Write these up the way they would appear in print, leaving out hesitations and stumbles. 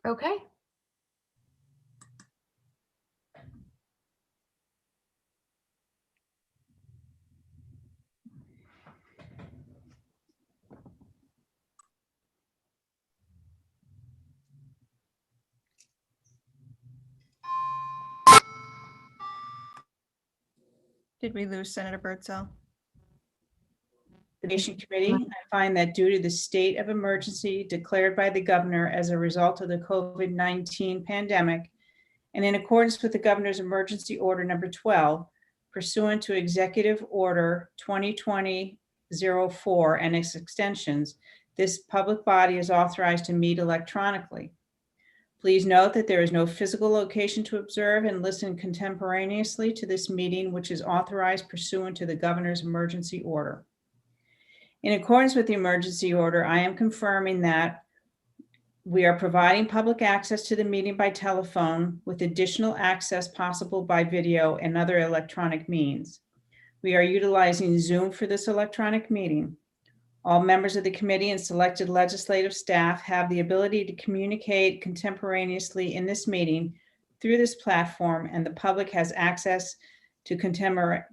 Okay. Did we lose Senator Birdsell? The Nation Committee, I find that due to the state of emergency declared by the governor as a result of the COVID-19 pandemic, and in accordance with the governor's emergency order number 12, pursuant to Executive Order 2020-04 and its extensions, this public body is authorized to meet electronically. Please note that there is no physical location to observe and listen contemporaneously to this meeting, which is authorized pursuant to the governor's emergency order. In accordance with the emergency order, I am confirming that we are providing public access to the meeting by telephone with additional access possible by video and other electronic means. We are utilizing Zoom for this electronic meeting. All members of the committee and selected legislative staff have the ability to communicate contemporaneously in this meeting through this platform, and the public has access to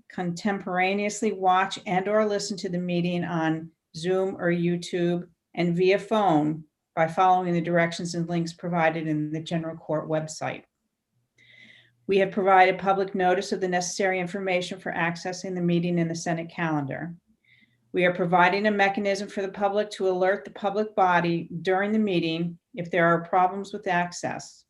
contemporaneously watch and or listen to the meeting on Zoom or YouTube and via phone by following the directions and links provided in the General Court website. We have provided public notice of the necessary information for accessing the meeting in the Senate calendar. We are providing a mechanism for the public to alert the public body during the meeting if there are problems with access.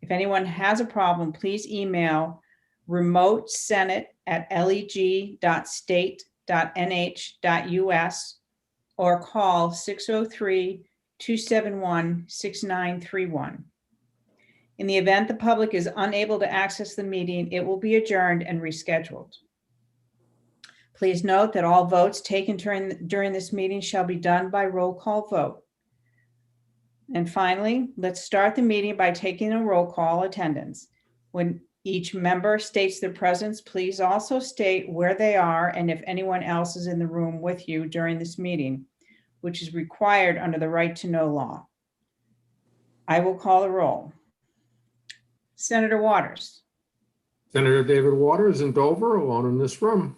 If anyone has a problem, please email remotesenate@leg.state.nh.us or call 603-271-6931. In the event the public is unable to access the meeting, it will be adjourned and rescheduled. Please note that all votes taken during this meeting shall be done by roll call vote. And finally, let's start the meeting by taking a roll call attendance. When each member states their presence, please also state where they are and if anyone else is in the room with you during this meeting, which is required under the right to know law. I will call the roll. Senator Waters. Senator David Waters in Dover, alone in this room.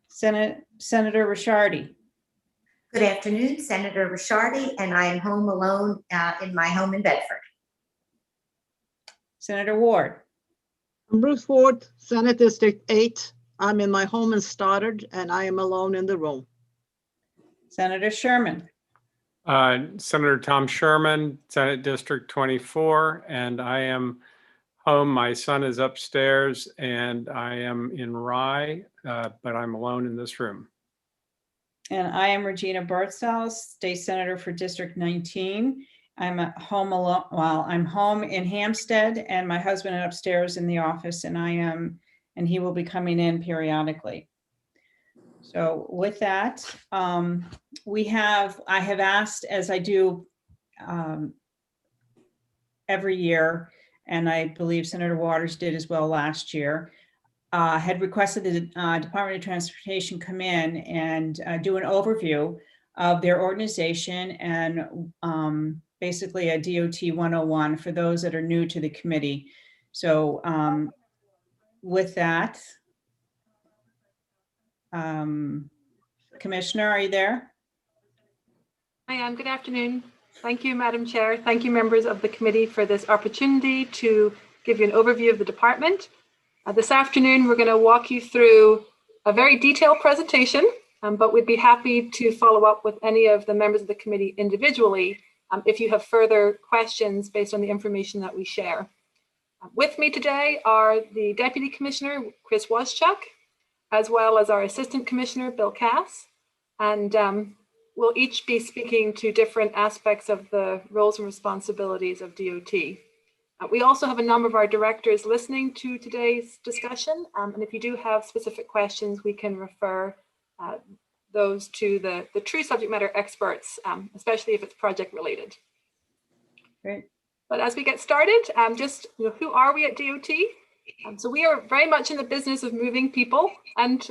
Senator Ricciardi. Good afternoon, Senator Ricciardi, and I am home alone in my home in Bedford. Senator Ward. I'm Ruth Ward, Senate District 8. I'm in my home in Stoddard, and I am alone in the room. Senator Sherman. Senator Tom Sherman, Senate District 24, and I am home. My son is upstairs, and I am in Rye, but I'm alone in this room. And I am Regina Birdsell, State Senator for District 19. I'm at home alone. Well, I'm home in Hampstead, and my husband is upstairs in the office, and he will be coming in periodically. So with that, I have asked, as I do every year, and I believe Senator Waters did as well last year, had requested the Department of Transportation come in and do an overview of their organization and basically a DOT 101 for those that are new to the committee. So with that, Commissioner, are you there? I am. Good afternoon. Thank you, Madam Chair. Thank you, members of the committee, for this opportunity to give you an overview of the department. This afternoon, we're going to walk you through a very detailed presentation, but we'd be happy to follow up with any of the members of the committee individually if you have further questions based on the information that we share. With me today are the Deputy Commissioner, Chris Waschuk, as well as our Assistant Commissioner, Bill Cass, and we'll each be speaking to different aspects of the roles and responsibilities of DOT. We also have a number of our directors listening to today's discussion, and if you do have specific questions, we can refer those to the true subject matter experts, especially if it's project related. Great. But as we get started, who are we at DOT? So we are very much in the business of moving people and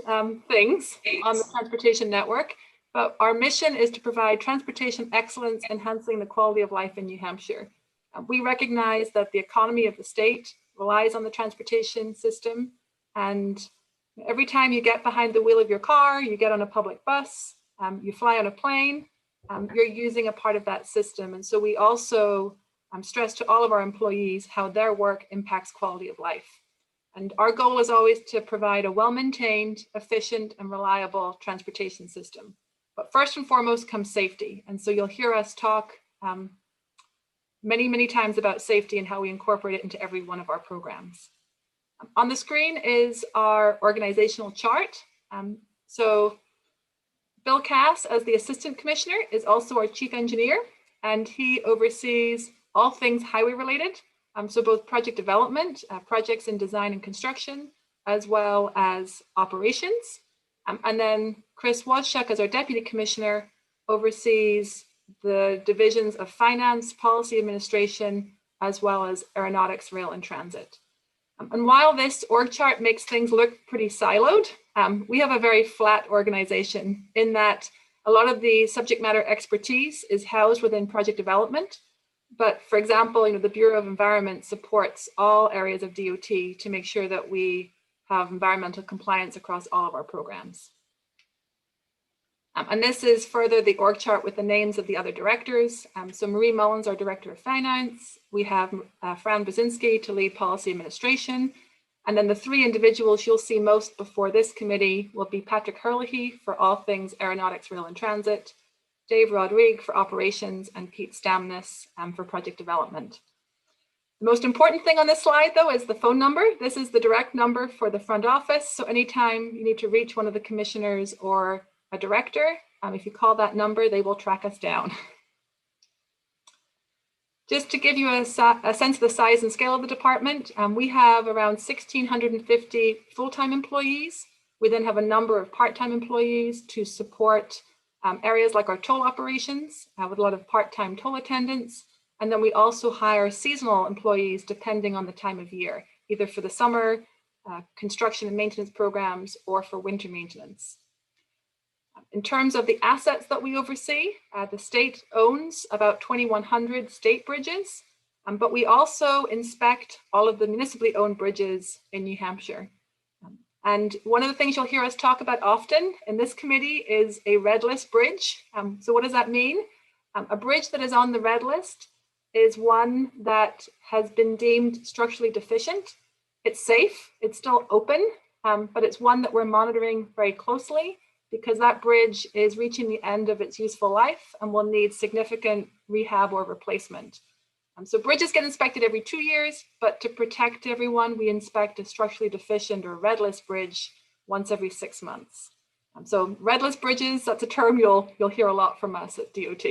things on the transportation network. But our mission is to provide transportation excellence, enhancing the quality of life in New Hampshire. We recognize that the economy of the state relies on the transportation system. And every time you get behind the wheel of your car, you get on a public bus, you fly on a plane, you're using a part of that system. And so we also stress to all of our employees how their work impacts quality of life. And our goal is always to provide a well-maintained, efficient, and reliable transportation system. But first and foremost comes safety. And so you'll hear us talk many, many times about safety and how we incorporate it into every one of our programs. On the screen is our organizational chart. So Bill Cass, as the Assistant Commissioner, is also our Chief Engineer, and he oversees all things highway related. So both project development, projects in design and construction, as well as operations. And then Chris Wozczak, as our Deputy Commissioner, oversees the divisions of finance, policy administration, as well as aeronautics, rail, and transit. And while this org chart makes things look pretty siloed, we have a very flat organization in that a lot of the subject matter expertise is housed within project development. But for example, the Bureau of Environment supports all areas of DOT to make sure that we have environmental compliance across all of our programs. And this is further the org chart with the names of the other directors. So Marie Mullins, our Director of Finance. We have Fran Brzezinski to lead policy administration. And then the three individuals you'll see most before this committee will be Patrick Herlihy for all things aeronautics, rail, and transit, Dave Rodrigue for operations, and Pete Stamness for project development. The most important thing on this slide, though, is the phone number. This is the direct number for the front office. So anytime you need to reach one of the commissioners or a director, if you call that number, they will track us down. Just to give you a sense of the size and scale of the department, we have around 1,650 full-time employees. We then have a number of part-time employees to support areas like our toll operations with a lot of part-time toll attendants. And then we also hire seasonal employees depending on the time of year, either for the summer, construction and maintenance programs, or for winter maintenance. In terms of the assets that we oversee, the state owns about 2,100 state bridges, but we also inspect all of the municipally owned bridges in New Hampshire. And one of the things you'll hear us talk about often in this committee is a red list bridge. So what does that mean? A bridge that is on the red list is one that has been deemed structurally deficient. It's safe, it's still open, but it's one that we're monitoring very closely because that bridge is reaching the end of its useful life and will need significant rehab or replacement. So bridges get inspected every 2 years, but to protect everyone, we inspect a structurally deficient or red list bridge once every 6 months. So red list bridges, that's a term you'll hear a lot from us at DOT.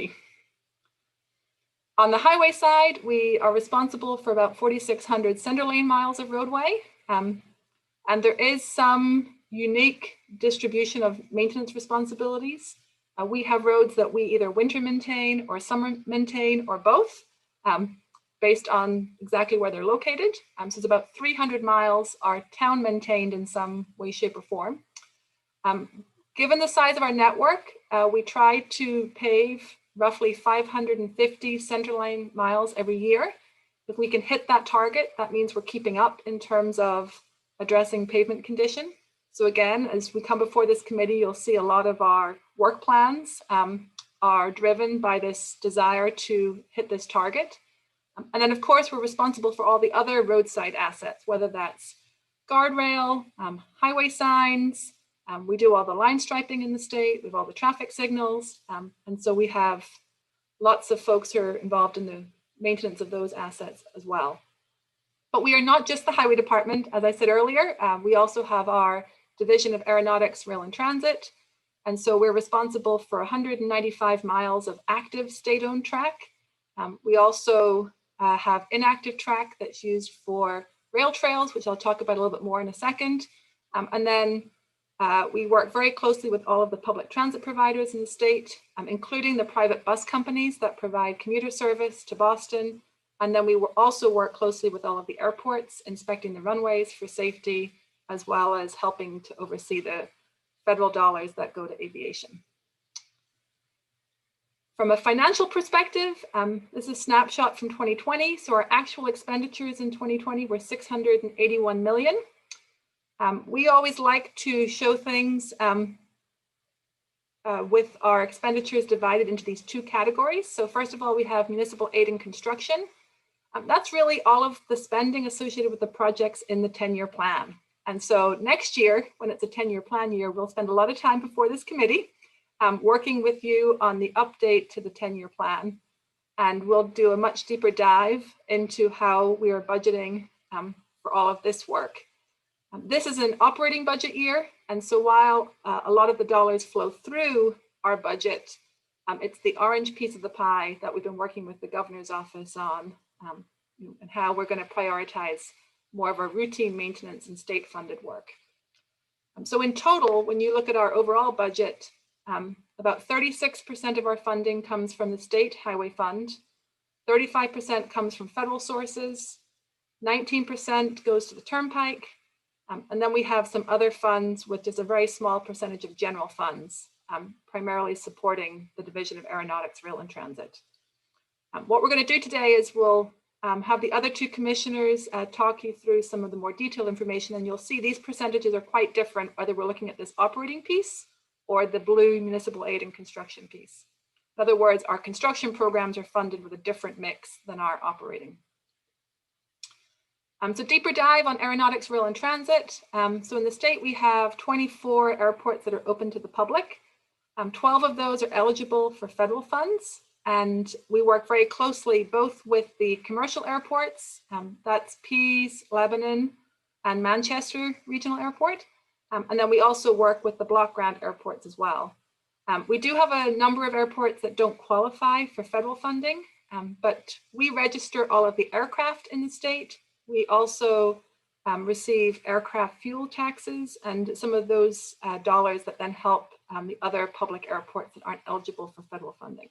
On the highway side, we are responsible for about 4,600 center lane miles of roadway. And there is some unique distribution of maintenance responsibilities. We have roads that we either winter maintain or summer maintain or both, based on exactly where they're located. So it's about 300 miles are town maintained in some way, shape, or form. Given the size of our network, we try to pave roughly 550 center line miles every year. If we can hit that target, that means we're keeping up in terms of addressing pavement condition. So again, as we come before this committee, you'll see a lot of our work plans are driven by this desire to hit this target. And then of course, we're responsible for all the other roadside assets, whether that's guardrail, highway signs. We do all the line striping in the state, we have all the traffic signals. And so we have lots of folks who are involved in the maintenance of those assets as well. But we are not just the highway department. As I said earlier, we also have our division of aeronautics, rail, and transit. And so we're responsible for 195 miles of active state-owned track. We also have inactive track that's used for rail trails, which I'll talk about a little bit more in a second. And then we work very closely with all of the public transit providers in the state, including the private bus companies that provide commuter service to Boston. And then we will also work closely with all of the airports, inspecting the runways for safety, as well as helping to oversee the federal dollars that go to aviation. From a financial perspective, this is a snapshot from 2020. So our actual expenditures in 2020 were 681 million. We always like to show things with our expenditures divided into these two categories. So first of all, we have municipal aid and construction. That's really all of the spending associated with the projects in the 10-year plan. And so next year, when it's a 10-year plan year, we'll spend a lot of time before this committee working with you on the update to the 10-year plan. And we'll do a much deeper dive into how we are budgeting for all of this work. This is an operating budget year. And so while a lot of the dollars flow through our budget, it's the orange piece of the pie that we've been working with the governor's office on and how we're going to prioritize more of our routine maintenance and state funded work. So in total, when you look at our overall budget, about 36% of our funding comes from the state highway fund, 35% comes from federal sources, 19% goes to the turnpike, and then we have some other funds, which is a very small percentage of general funds, primarily supporting the Division of Aeronautics, Rail and Transit. What we're going to do today is we'll have the other two commissioners talk you through some of the more detailed information, and you'll see these percentages are quite different, whether we're looking at this operating piece or the blue municipal aid and construction piece. In other words, our construction programs are funded with a different mix than our operating. So deeper dive on aeronautics, rail and transit. So in the state, we have 24 airports that are open to the public. 12 of those are eligible for federal funds. And we work very closely both with the commercial airports, that's Pease, Lebanon, and Manchester Regional Airport. And then we also work with the block grant airports as well. We do have a number of airports that don't qualify for federal funding, but we register all of the aircraft in the state. We also receive aircraft fuel taxes and some of those dollars that then help the other public airports that aren't eligible for federal funding.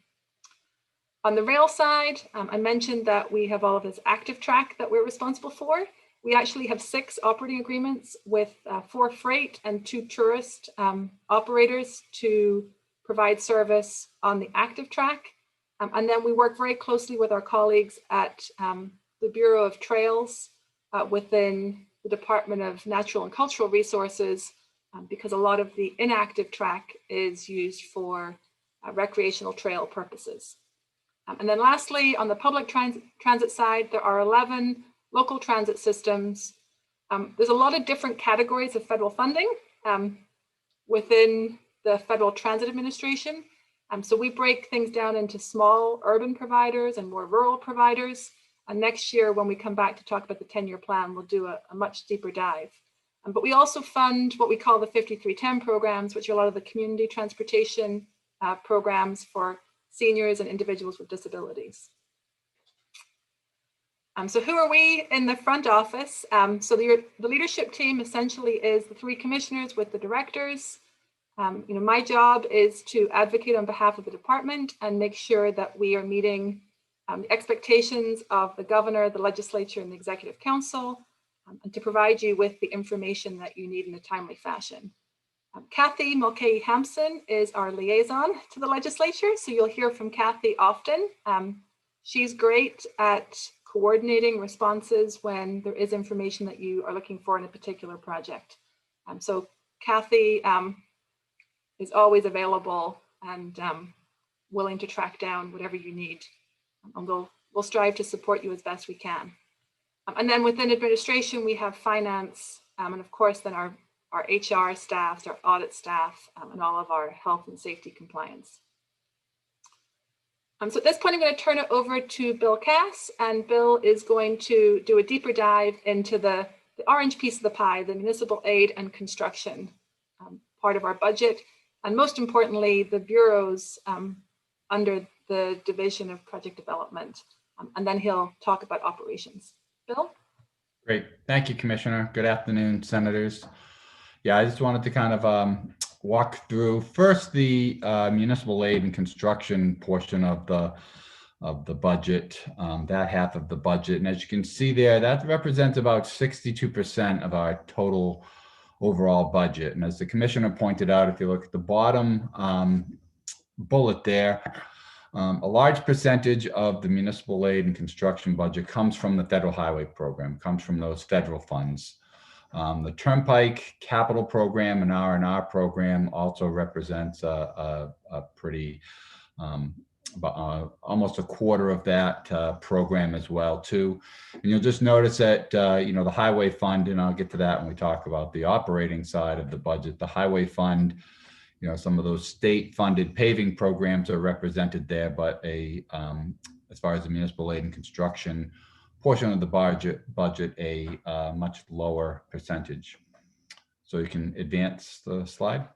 On the rail side, I mentioned that we have all of this active track that we're responsible for. We actually have 6 operating agreements with 4 freight and 2 tourist operators to provide service on the active track. And then we work very closely with our colleagues at the Bureau of Trails within the Department of Natural and Cultural Resources, because a lot of the inactive track is used for recreational trail purposes. And then lastly, on the public transit side, there are 11 local transit systems. There's a lot of different categories of federal funding within the Federal Transit Administration. So we break things down into small urban providers and more rural providers. And next year, when we come back to talk about the 10-year plan, we'll do a much deeper dive. But we also fund what we call the 5310 programs, which are a lot of the community transportation programs for seniors and individuals with disabilities. So who are we in the front office? So the leadership team essentially is the 3 commissioners with the directors. My job is to advocate on behalf of the department and make sure that we are meeting the expectations of the governor, the legislature, and the executive council, and to provide you with the information that you need in a timely fashion. Kathy Mulcahy-Hampson is our liaison to the legislature, so you'll hear from Kathy often. She's great at coordinating responses when there is information that you are looking for in a particular project. So Kathy is always available and willing to track down whatever you need. And we'll strive to support you as best we can. And then within administration, we have finance, and of course, then our HR staff, our audit staff, and all of our health and safety compliance. So at this point, I'm going to turn it over to Bill Cass, and Bill is going to do a deeper dive into the orange piece of the pie, the municipal aid and construction part of our budget, and most importantly, the bureaus under the Division of Project Development. And then he'll talk about operations. Bill? Great. Thank you, Commissioner. Good afternoon, Senators. Yeah, I just wanted to kind of walk through first the municipal aid and construction portion of the budget, that half of the budget. And as you can see there, that represents about 62% of our total overall budget. And as the Commissioner pointed out, if you look at the bottom bullet there, A large percentage of the municipal aid and construction budget comes from the federal highway program, comes from those federal funds. The Turnpike Capital Program and R&R program also represents a pretty, almost a quarter of that program as well too. And you'll just notice that, the highway fund, and I'll get to that when we talk about the operating side of the budget, the highway fund, some of those state funded paving programs are represented there, but as far as the municipal aid and construction portion of the budget, a much lower percentage. So you can advance the slide.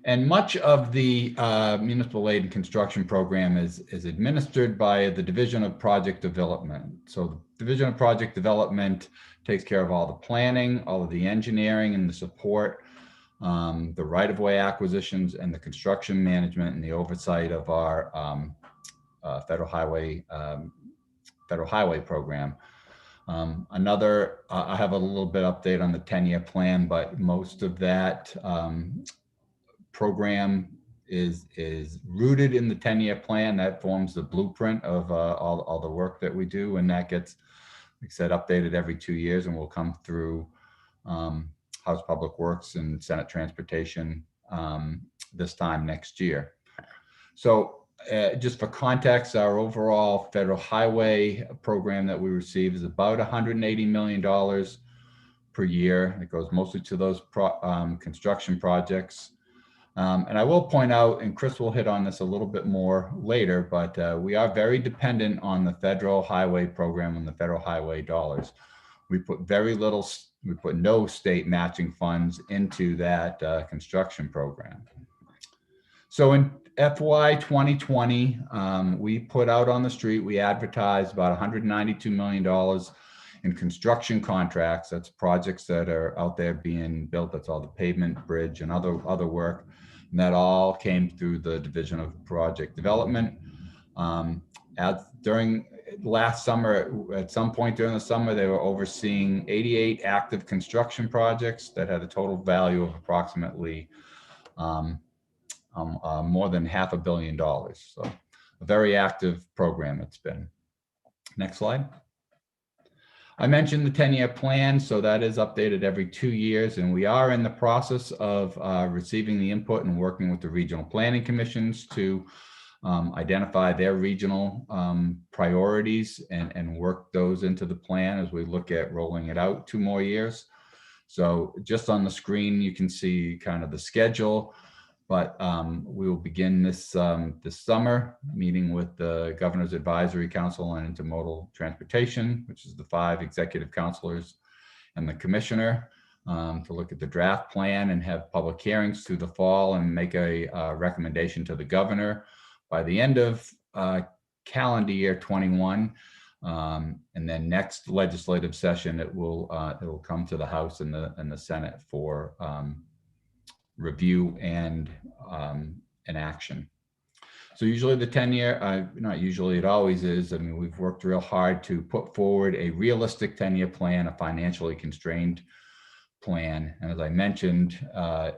And much of the municipal aid and construction program is administered by the Division of Project Development. So the Division of Project Development takes care of all the planning, all of the engineering and the support, the right-of-way acquisitions and the construction management and the oversight of our federal highway program. I have a little bit update on the 10-year plan, but most of that program is rooted in the 10-year plan. That forms the blueprint of all the work that we do, and that gets, like I said, updated every 2 years, and will come through House Public Works and Senate Transportation this time next year. So just for context, our overall federal highway program that we receive is about $180 million per year. It goes mostly to those construction projects. And I will point out, and Chris will hit on this a little bit more later, but we are very dependent on the federal highway program and the federal highway dollars. We put no state matching funds into that construction program. So in FY 2020, we put out on the street, we advertised about $192 million in construction contracts. That's projects that are out there being built. That's all the pavement, bridge, and other work. And that all came through the Division of Project Development. During last summer, at some point during the summer, they were overseeing 88 active construction projects that had a total value of approximately more than $500 million. So a very active program it's been. Next slide. I mentioned the 10-year plan, so that is updated every 2 years, and we are in the process of receiving the input and working with the regional planning commissions to identify their regional priorities and work those into the plan as we look at rolling it out 2 more years. So just on the screen, you can see kind of the schedule, but we will begin this summer meeting with the Governor's Advisory Council on Intermodal Transportation, which is the 5 executive counselors and the commissioner, to look at the draft plan and have public hearings through the fall and make a recommendation to the governor by the end of calendar year 21. And then next legislative session, it will come to the House and the Senate for review and action. So usually the 10-year, not usually, it always is. I mean, we've worked real hard to put forward a realistic 10-year plan, a financially constrained plan. And as I mentioned,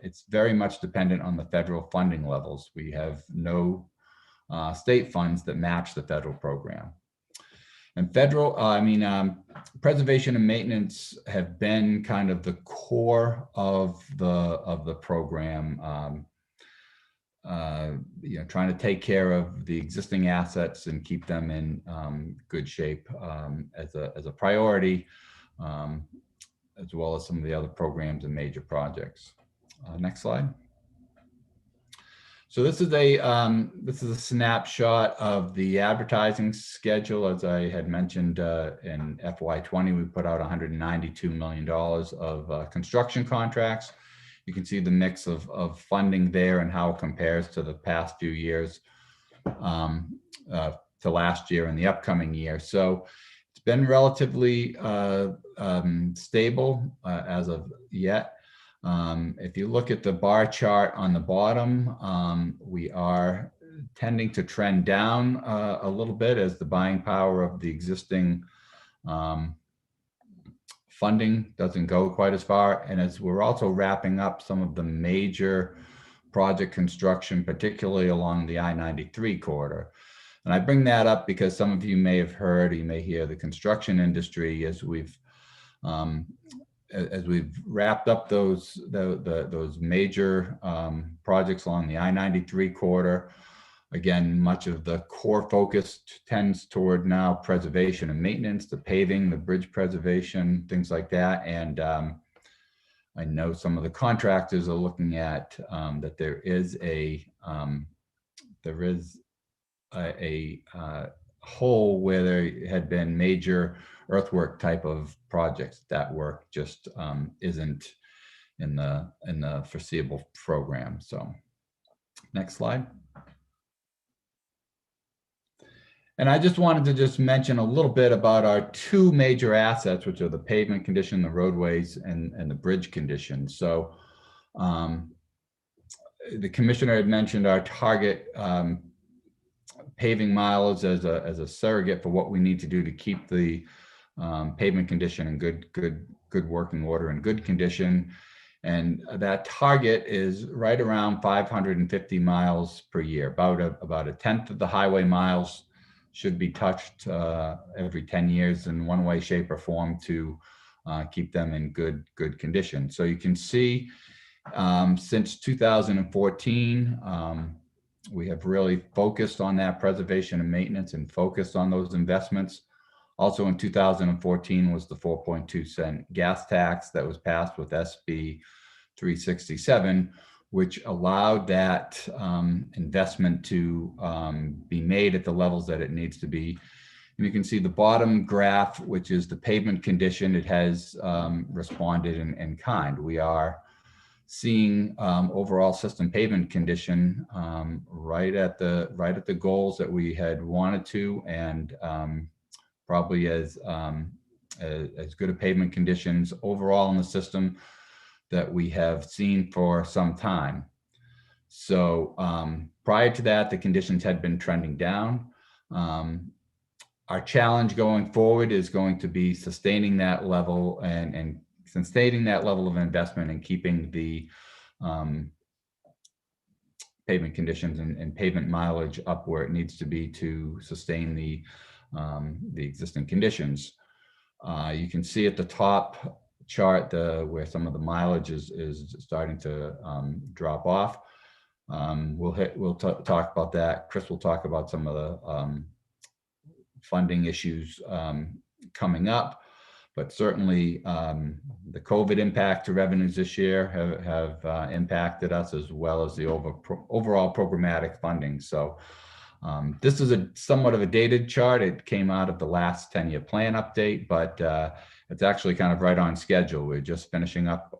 it's very much dependent on the federal funding levels. We have no state funds that match the federal program. And preservation and maintenance have been kind of the core of the program. Trying to take care of the existing assets and keep them in good shape as a priority, as well as some of the other programs and major projects. Next slide. So this is a snapshot of the advertising schedule. As I had mentioned, in FY20, we put out $192 million of construction contracts. You can see the mix of funding there and how it compares to the past few years, to last year and the upcoming year. So it's been relatively stable as of yet. If you look at the bar chart on the bottom, we are tending to trend down a little bit as the buying power of the existing funding doesn't go quite as far. And as we're also wrapping up some of the major project construction, particularly along the I-93 corridor. And I bring that up because some of you may have heard, or you may hear the construction industry as we've wrapped up those major projects along the I-93 corridor. Again, much of the core focus tends toward now preservation and maintenance, the paving, the bridge preservation, things like that. And I know some of the contractors are looking at that there is a hole where there had been major earthwork type of projects. That work just isn't in the foreseeable program. So next slide. And I just wanted to just mention a little bit about our two major assets, which are the pavement condition, the roadways, and the bridge condition. So the commissioner had mentioned our target paving miles as a surrogate for what we need to do to keep the pavement condition in good working order and good condition. And that target is right around 550 miles per year. About a tenth of the highway miles should be touched every 10 years in one way, shape, or form to keep them in good condition. So you can see since 2014, we have really focused on that preservation and maintenance and focused on those investments. Also in 2014 was the 4.2-cent gas tax that was passed with SB 367, which allowed that investment to be made at the levels that it needs to be. And you can see the bottom graph, which is the pavement condition. It has responded in kind. We are seeing overall system pavement condition right at the goals that we had wanted to, and probably as good a pavement conditions overall in the system that we have seen for some time. So prior to that, the conditions had been trending down. Our challenge going forward is going to be sustaining that level and sustaining that level of investment and keeping the pavement conditions and pavement mileage up where it needs to be to sustain the existing conditions. You can see at the top chart where some of the mileage is starting to drop off. We'll talk about that. Chris will talk about some of the funding issues coming up, but certainly the COVID impact to revenues this year have impacted us, as well as the overall programmatic funding. So this is somewhat of a dated chart. It came out of the last 10-year plan update, but it's actually kind of right on schedule. We're just finishing up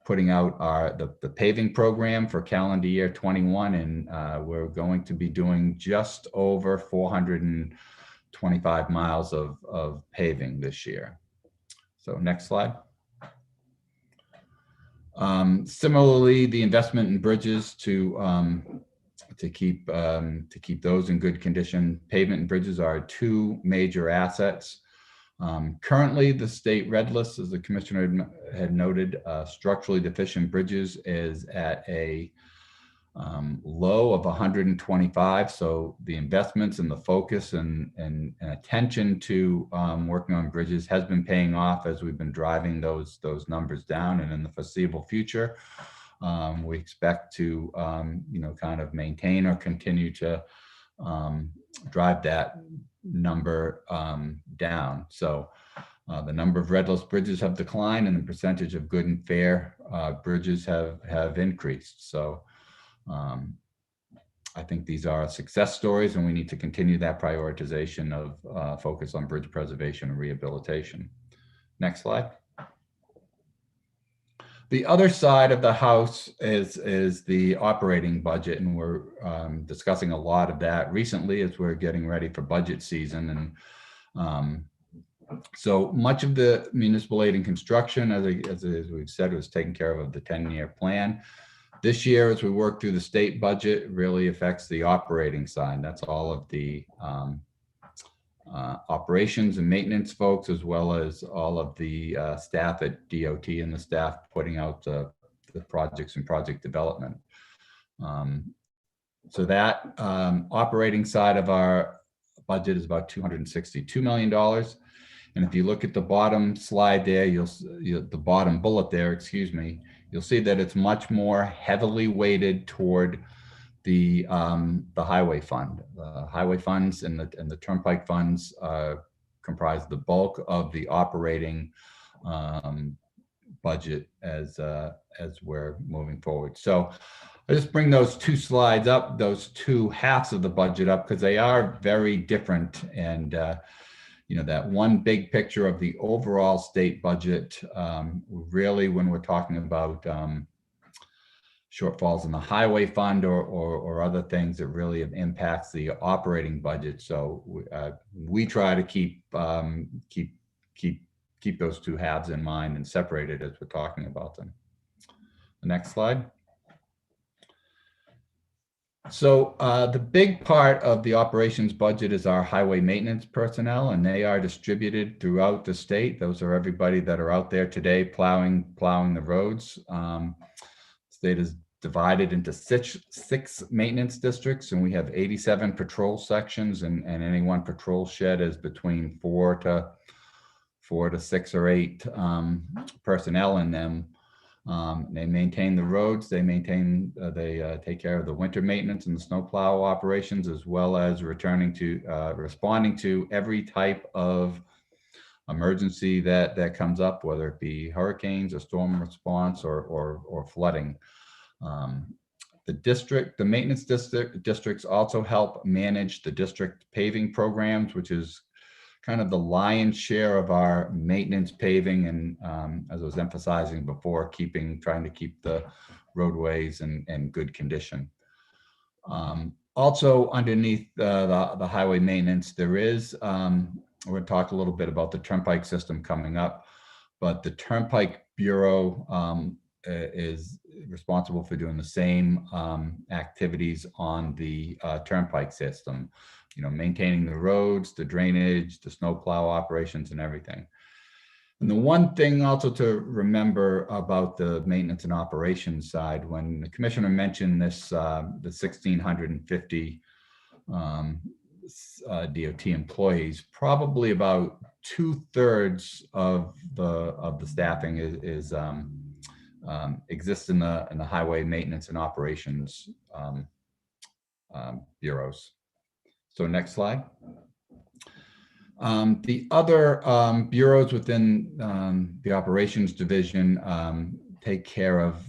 putting out the paving program for calendar year 21, and we're going to be doing just over 425 miles of paving this year. So next slide. Similarly, the investment in bridges to keep those in good condition. Pavement and bridges are two major assets. Currently, the state red list, as the commissioner had noted, structurally deficient bridges is at a low of 125. So the investments and the focus and attention to working on bridges has been paying off as we've been driving those numbers down. And in the foreseeable future, we expect to kind of maintain or continue to drive that number down. So the number of red list bridges have declined, and the percentage of good and fair bridges have increased. So I think these are success stories, and we need to continue that prioritization of focus on bridge preservation and rehabilitation. Next slide. The other side of the house is the operating budget, and we're discussing a lot of that recently as we're getting ready for budget season. And so much of the municipal aid and construction, as we've said, was taken care of the 10-year plan. This year, as we work through the state budget, really affects the operating side. That's all of the operations and maintenance folks, as well as all of the staff at DOT and the staff putting out the projects and project development. So that operating side of our budget is about $262 million. And if you look at the bottom slide there, the bottom bullet there, excuse me, you'll see that it's much more heavily weighted toward the highway fund. The highway funds and the turnpike funds comprise the bulk of the operating budget as we're moving forward. So I just bring those two slides up, those two halves of the budget up, because they are very different. And that one big picture of the overall state budget, really, when we're talking about shortfalls in the highway fund or other things, that really impacts the operating budget. So we try to keep those two halves in mind and separated as we're talking about them. The next slide. So the big part of the operations budget is our highway maintenance personnel, and they are distributed throughout the state. Those are everybody that are out there today plowing the roads. State is divided into six maintenance districts, and we have 87 patrol sections, and any one patrol shed is between four to 6 or 8 personnel in them. They maintain the roads, they take care of the winter maintenance and the snowplow operations, as well as responding to every type of emergency that comes up, whether it be hurricanes or storm response or flooding. The maintenance districts also help manage the district paving programs, which is kind of the lion's share of our maintenance paving, and as I was emphasizing before, trying to keep the roadways in good condition. Also underneath the highway maintenance, there is, we're going to talk a little bit about the turnpike system coming up, but the Turnpike Bureau is responsible for doing the same activities on the turnpike system. Maintaining the roads, the drainage, the snowplow operations, and everything. And the one thing also to remember about the maintenance and operations side, when the commissioner mentioned this, the 1,650 DOT employees, probably about 2/3 of the staffing exists in the highway maintenance and operations bureaus. So next slide. The other bureaus within the operations division take care of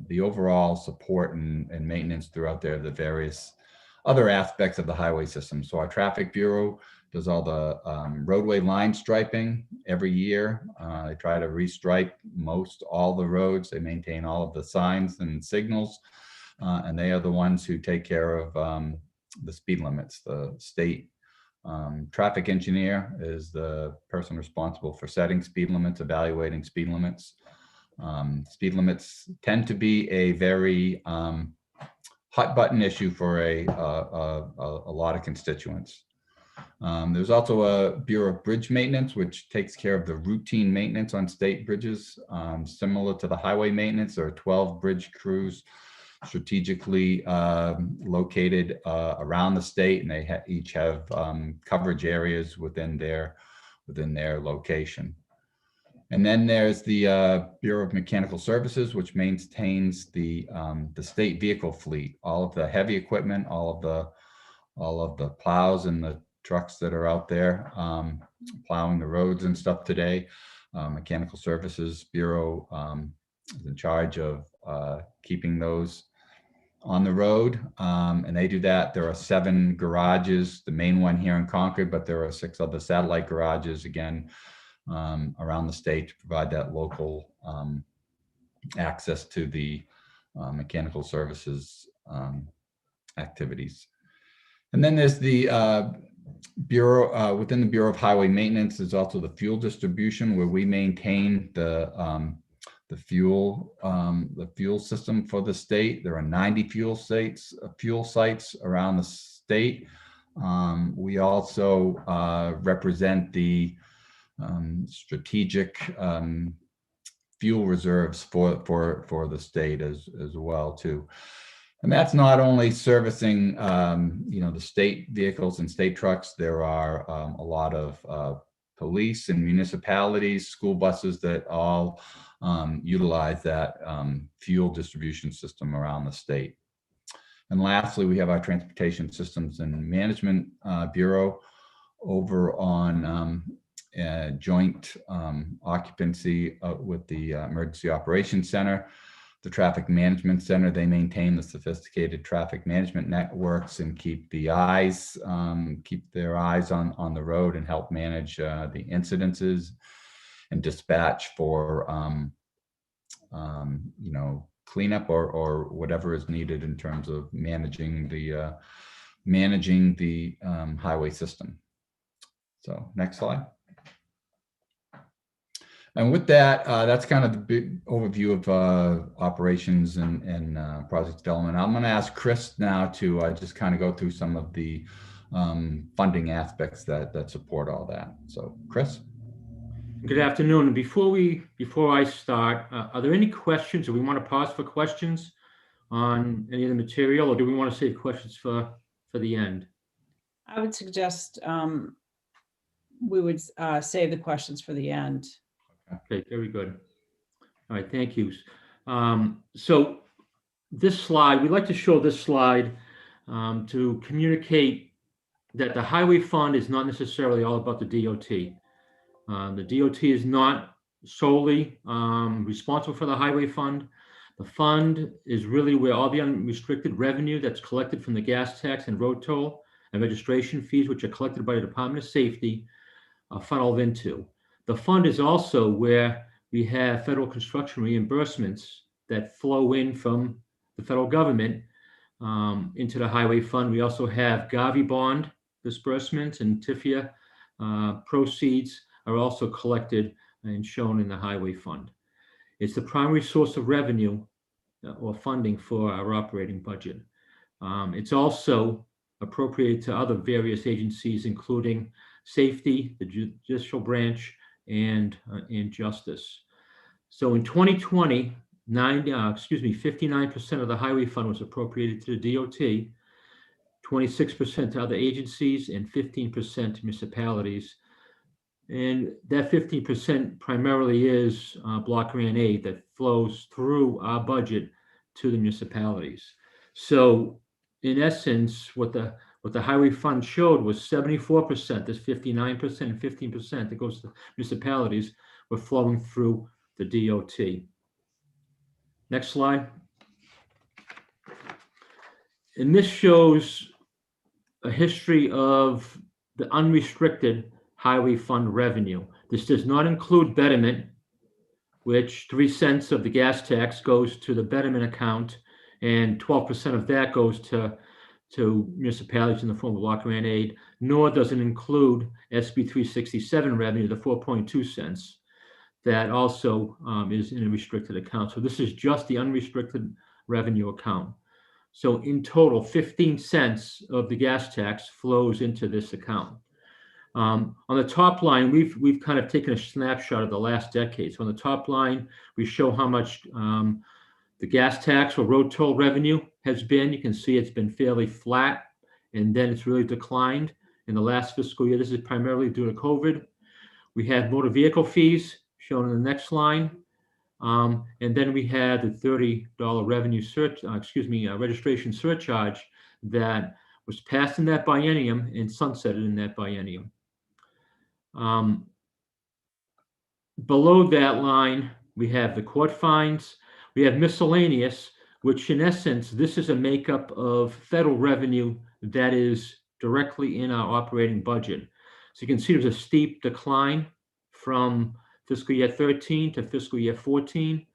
the overall support and maintenance throughout the various other aspects of the highway system. So our traffic bureau does all the roadway line striping every year. They try to restripe all the roads. They maintain all of the signs and signals, and they are the ones who take care of the speed limits. The state traffic engineer is the person responsible for setting speed limits, evaluating speed limits. Speed limits tend to be a very hot button issue for a lot of constituents. There's also a Bureau of Bridge Maintenance, which takes care of the routine maintenance on state bridges. Similar to the highway maintenance, there are 12 bridge crews strategically located around the state, and they each have coverage areas within their location. And then there's the Bureau of Mechanical Services, which maintains the state vehicle fleet, all of the heavy equipment, all of the plows and the trucks that are out there plowing the roads and stuff today. Mechanical Services Bureau is in charge of keeping those on the road, and they do that. There are 7 garages, the main one here in Concord, but there are 6 other satellite garages, again, around the state to provide that local access to the mechanical services activities. And then there's the Bureau, within the Bureau of Highway Maintenance, there's also the fuel distribution, where we maintain the fuel system for the state. There are 90 fuel sites around the state. We also represent the strategic fuel reserves for the state as well too. And that's not only servicing, the state vehicles and state trucks. There are a lot of police and municipalities, school buses that all utilize that fuel distribution system around the state. And lastly, we have our Transportation Systems and Management Bureau over on joint occupancy with the Emergency Operations Center, the Traffic Management Center. They maintain the sophisticated traffic management networks and keep their eyes on the road and help manage the incidences and dispatch for cleanup or whatever is needed in terms of managing the highway system. So next slide. And with that, that's kind of the big overview of operations and project development. I'm going to ask Chris now to just kind of go through some of the funding aspects that support all that. So Chris. Good afternoon. Before I start, are there any questions, or we want to pause for questions on any of the material, or do we want to save questions for the end? I would suggest we would save the questions for the end. Okay, very good. All right, thank you. So this slide, we'd like to show this slide to communicate that the highway fund is not necessarily all about the DOT. The DOT is not solely responsible for the highway fund. The fund is really where all the unrestricted revenue that's collected from the gas tax and road toll and registration fees, which are collected by the Department of Safety, are funneled into. The fund is also where we have federal construction reimbursements that flow in from the federal government into the highway fund. We also have Gavi bond disbursements, and TIFIA proceeds are also collected and shown in the highway fund. It's the primary source of revenue or funding for our operating budget. It's also appropriated to other various agencies, including safety, the judicial branch, and justice. So in 2020, 59% of the highway fund was appropriated to the DOT, 26% to other agencies, and 15% to municipalities. And that 15% primarily is block grant aid that flows through our budget to the municipalities. So in essence, what the highway fund showed was 74%, this 59% and 15% that goes to municipalities were flowing through the DOT. Next slide. And this shows a history of the unrestricted highway fund revenue. This does not include betterment, which 3 cents of the gas tax goes to the betterment account, and 12% of that goes to municipalities in the form of block grant aid, nor does it include SB 367 revenue, the 4.2 cents, that also is in a restricted account. So this is just the unrestricted revenue account. So in total, 15 cents of the gas tax flows into this account. On the top line, we've kind of taken a snapshot of the last decade. So on the top line, we show how much the gas tax or road toll revenue has been. You can see it's been fairly flat, and then it's really declined in the last fiscal year. This is primarily due to COVID. We have motor vehicle fees shown in the next line. And then we had the $30 registration surcharge that was passed in that biennium and sunsetted in that biennium. Below that line, we have the court fines. We have miscellaneous, which in essence, this is a makeup of federal revenue that is directly in our operating budget. So you can see there's a steep decline from fiscal year 13 to fiscal year 14.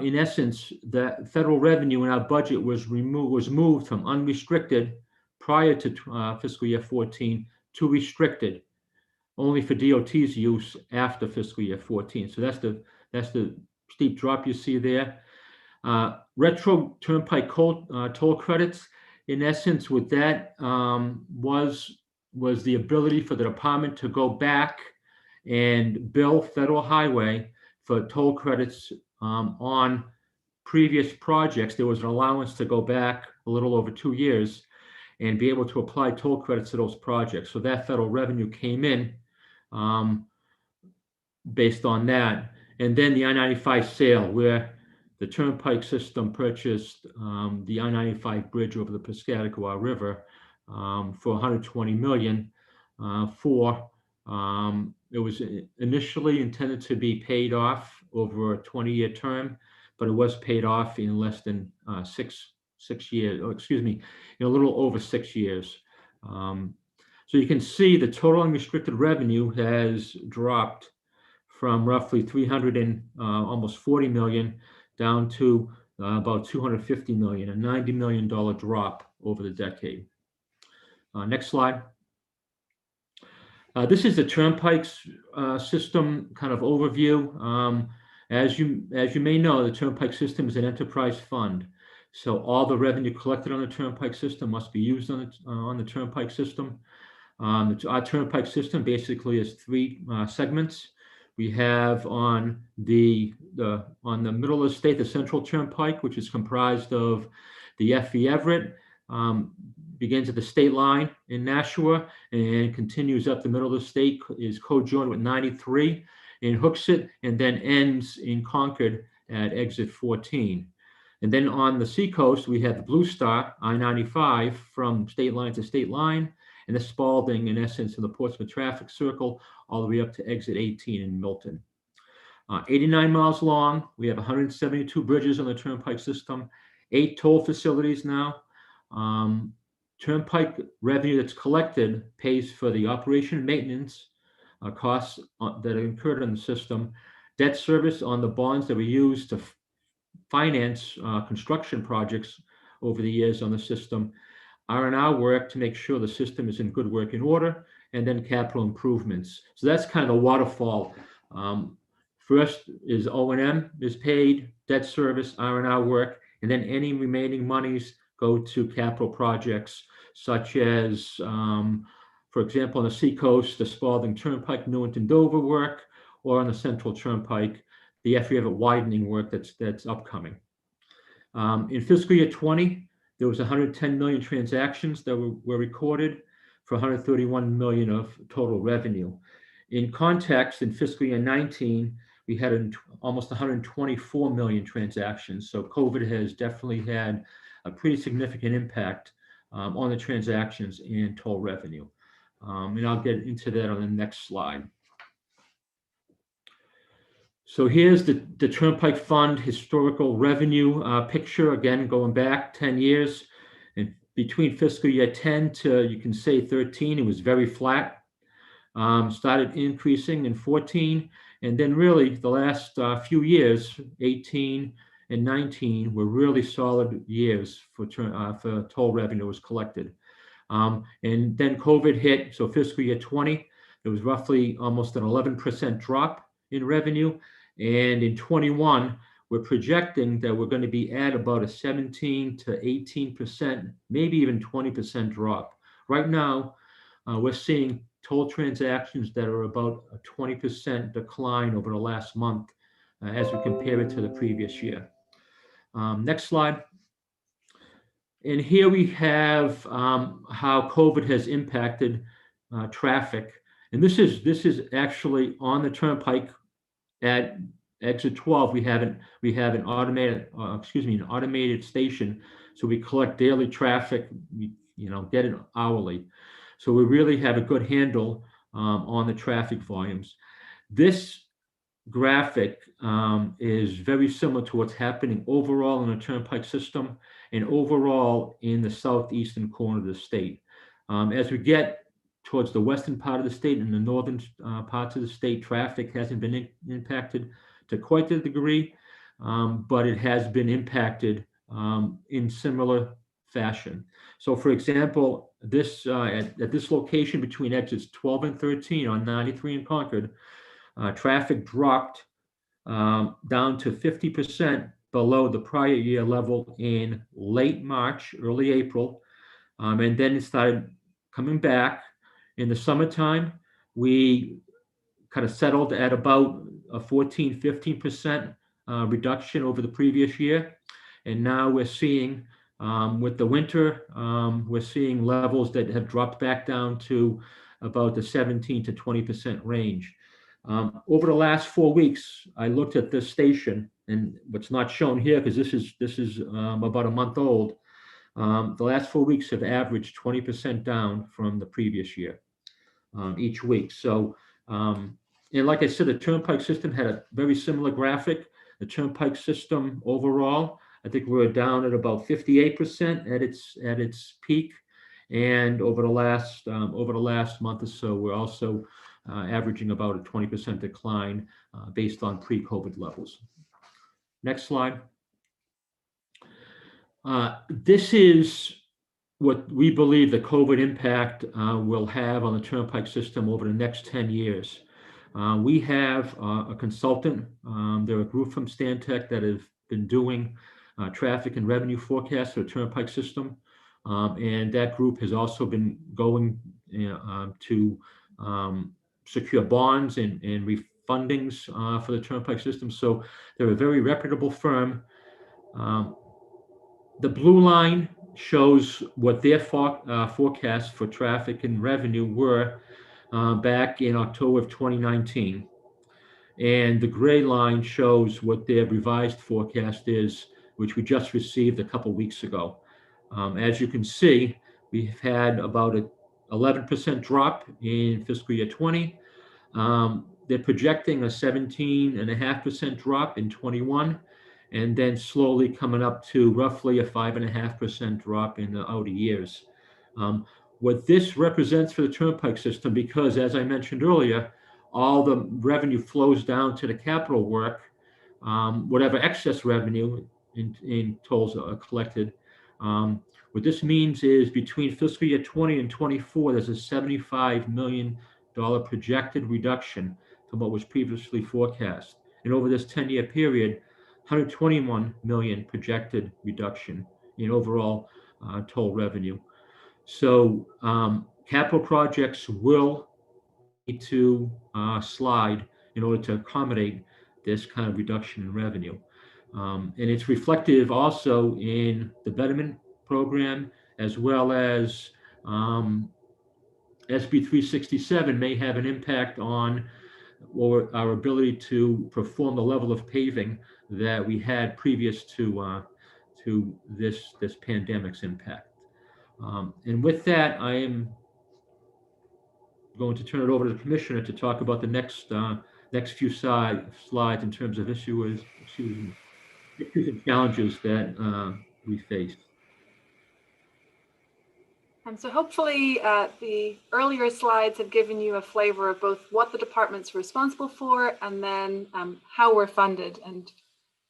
In essence, the federal revenue in our budget was moved from unrestricted prior to fiscal year 14 to restricted, only for DOT's use after fiscal year 14. So that's the steep drop you see there. Retro turnpike toll credits. in essence, what that was the ability for the department to go back and bill Federal Highway for toll credits on previous projects. There was an allowance to go back a little over 2 years and be able to apply toll credits to those projects. So that federal revenue came in based on that. And then the I-95 sale, where the Turnpike system purchased the I-95 bridge over the Piscataqua River for $120 million. It was initially intended to be paid off over a 20-year term, but it was paid off in less than 6 years, or excuse me, in a little over 6 years. So you can see the total unrestricted revenue has dropped from roughly 300 and almost 40 million down to about 250 million, a $90 million drop over the decade. Next slide. This is the Turnpike's system kind of overview. As you may know, the Turnpike system is an enterprise fund. So all the revenue collected on the Turnpike system must be used on the Turnpike system. Our Turnpike system basically has 3 segments. We have on the middle of the state, the Central Turnpike, which is comprised of the F.E. Everett, begins at the state line in Nashua and continues up the middle of the state, is co-joined with 93 in Hooksett, and then ends in Concord at exit 14. And then on the seacoast, we have the Blue Star, I-95, from state line to state line, and the Spalding, in essence, in the Portsmouth traffic circle, all the way up to exit 18 in Milton. 89 miles long. We have 172 bridges on the Turnpike system, 8 toll facilities now. Turnpike revenue that's collected pays for the operation and maintenance costs that are incurred on the system, debt service on the bonds that we use to finance construction projects over the years on the system, R&R work to make sure the system is in good working order, and then capital improvements. So that's kind of the waterfall. First is O&M is paid, debt service, R&R work, and then any remaining monies go to capital projects such as, for example, on the seacoast, the Spalding Turnpike, Newington Dover work, or on the Central Turnpike, the F.E. Everett widening work that's upcoming. In fiscal year 20, there was 110 million transactions that were recorded for 131 million of total revenue. In context, in fiscal year 19, we had almost 124 million transactions. So COVID has definitely had a pretty significant impact on the transactions and toll revenue. And I'll get into that on the next slide. So here's the Turnpike Fund historical revenue picture, again, going back 10 years. And between fiscal year 10 to, you can say, 13, it was very flat. Started increasing in 14. And then really the last few years, 18 and 19, were really solid years for toll revenue was collected. And then COVID hit, so fiscal year 20, there was roughly almost an 11% drop in revenue. And in 21, we're projecting that we're going to be at about a 17 to 18%, maybe even 20% drop. Right now, we're seeing toll transactions that are about a 20% decline over the last month as we compare it to the previous year. Next slide. And here we have how COVID has impacted traffic. And this is actually on the Turnpike at exit 12. We have an automated station. So we collect daily traffic, we get it hourly. So we really have a good handle on the traffic volumes. This graphic is very similar to what's happening overall in the Turnpike system and overall in the southeastern corner of the state. As we get towards the western part of the state and the northern parts of the state, traffic hasn't been impacted to quite the degree, but it has been impacted in similar fashion. So for example, this at this location between exits 12 and 13 on 93 in Concord, traffic dropped down to 50% below the prior year level in late March, early April. And then it started coming back. In the summertime, we kind of settled at about a 14-15% reduction over the previous year. And now we're seeing, with the winter, we're seeing levels that have dropped back down to about the 17 to 20% range. Over the last 4 weeks, I looked at this station, and what's not shown here, because this is about a month old. The last 4 weeks have averaged 20% down from the previous year each week. So, and like I said, the Turnpike system had a very similar graphic. The Turnpike system overall, I think we're down at about 58% at its peak, and over the last month or so, we're also averaging about a 20% decline based on pre-COVID levels. Next slide. This is what we believe the COVID impact will have on the Turnpike system over the next 10 years. We have a consultant, they're a group from Stantec that have been doing traffic and revenue forecasts for the Turnpike system. And that group has also been going to secure bonds and refundings for the Turnpike system. So they're a very reputable firm. The blue line shows what their forecasts for traffic and revenue were back in October of 2019. And the gray line shows what their revised forecast is, which we just received a couple weeks ago. As you can see, we've had about an 11% drop in fiscal year 20. They're projecting a 17.5% drop in 21, and then slowly coming up to roughly a 5.5% drop in the outer years. What this represents for the Turnpike system, because as I mentioned earlier, all the revenue flows down to the capital work, whatever excess revenue in tolls are collected. What this means is between fiscal year 20 and 24, there's a $75 million projected reduction from what was previously forecast. And over this 10-year period, 121 million projected reduction in overall toll revenue. So capital projects will need to slide in order to accommodate this kind of reduction in revenue. And it's reflective also in the betterment program, as well as SB 367 may have an impact on our ability to perform the level of paving that we had previous to this pandemic's impact. And with that, I am going to turn it over to the Commissioner to talk about the next few slides in terms of issues and challenges that we face. So hopefully the earlier slides have given you a flavor of both what the department's responsible for and then how we're funded. And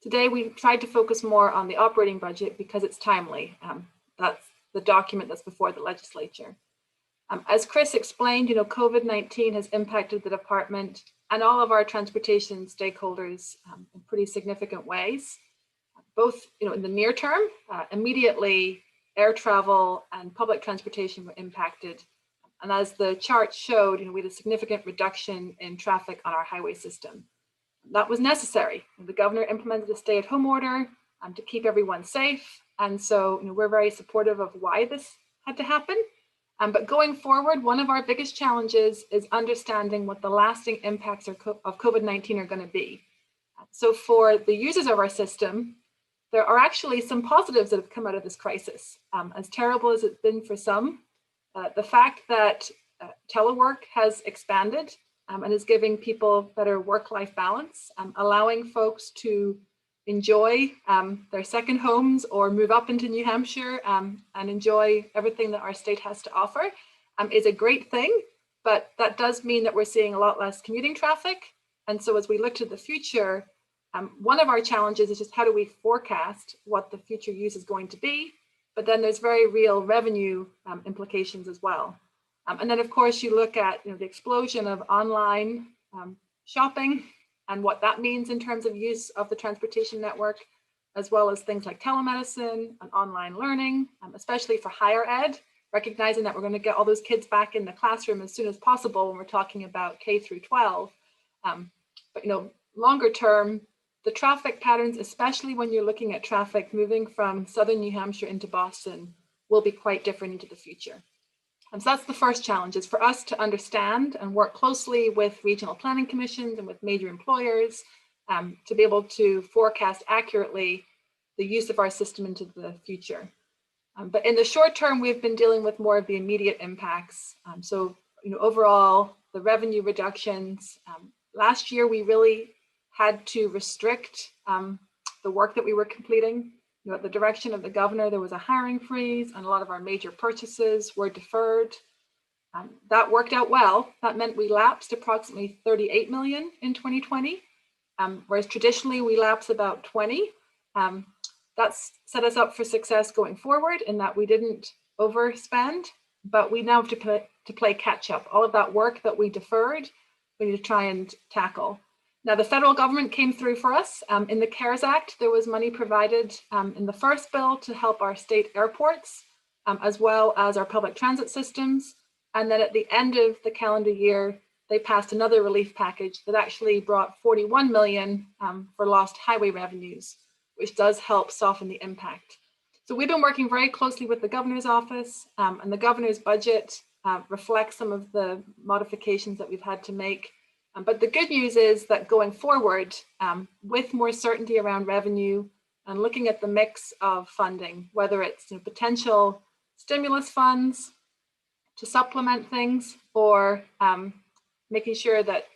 today we tried to focus more on the operating budget because it's timely. That's the document that's before the legislature. As Chris explained, COVID-19 has impacted the department and all of our transportation stakeholders in pretty significant ways. Both, in the near term, immediately air travel and public transportation were impacted. And as the chart showed, we had a significant reduction in traffic on our highway system. That was necessary. The governor implemented a stay-at-home order to keep everyone safe. And so we're very supportive of why this had to happen. But going forward, one of our biggest challenges is understanding what the lasting impacts of COVID-19 are going to be. So for the users of our system, there are actually some positives that have come out of this crisis. As terrible as it's been for some, the fact that telework has expanded and is giving people better work-life balance, allowing folks to enjoy their second homes or move up into New Hampshire and enjoy everything that our state has to offer is a great thing. But that does mean that we're seeing a lot less commuting traffic. And so as we look to the future, one of our challenges is just how do we forecast what the future use is going to be, but then there's very real revenue implications as well. And then of course you look at the explosion of online shopping and what that means in terms of use of the transportation network, as well as things like telemedicine and online learning, especially for higher ed. recognizing that we're going to get all those kids back in the classroom as soon as possible when we're talking about K through 12. But, longer term, the traffic patterns, especially when you're looking at traffic moving from southern New Hampshire into Boston, will be quite different into the future. And so that's the first challenge, is for us to understand and work closely with regional planning commissions and with major employers to be able to forecast accurately the use of our system into the future. But in the short term, we've been dealing with more of the immediate impacts. So, overall, the revenue reductions. Last year, we really had to restrict the work that we were completing. At the direction of the governor, there was a hiring freeze, and a lot of our major purchases were deferred. That worked out well. That meant we lapsed approximately 38 million in 2020, whereas traditionally we lapse about 20. That's set us up for success going forward in that we didn't overspend, but we now have to play catch up. All of that work that we deferred, we need to try and tackle. Now, the federal government came through for us. In the CARES Act, there was money provided in the first bill to help our state airports, as well as our public transit systems. And then at the end of the calendar year, they passed another relief package that actually brought 41 million for lost highway revenues, which does help soften the impact. So we've been working very closely with the governor's office, and the governor's budget reflects some of the modifications that we've had to make. But the good news is that going forward, with more certainty around revenue and looking at the mix of funding, whether it's potential stimulus funds to supplement things, or making sure that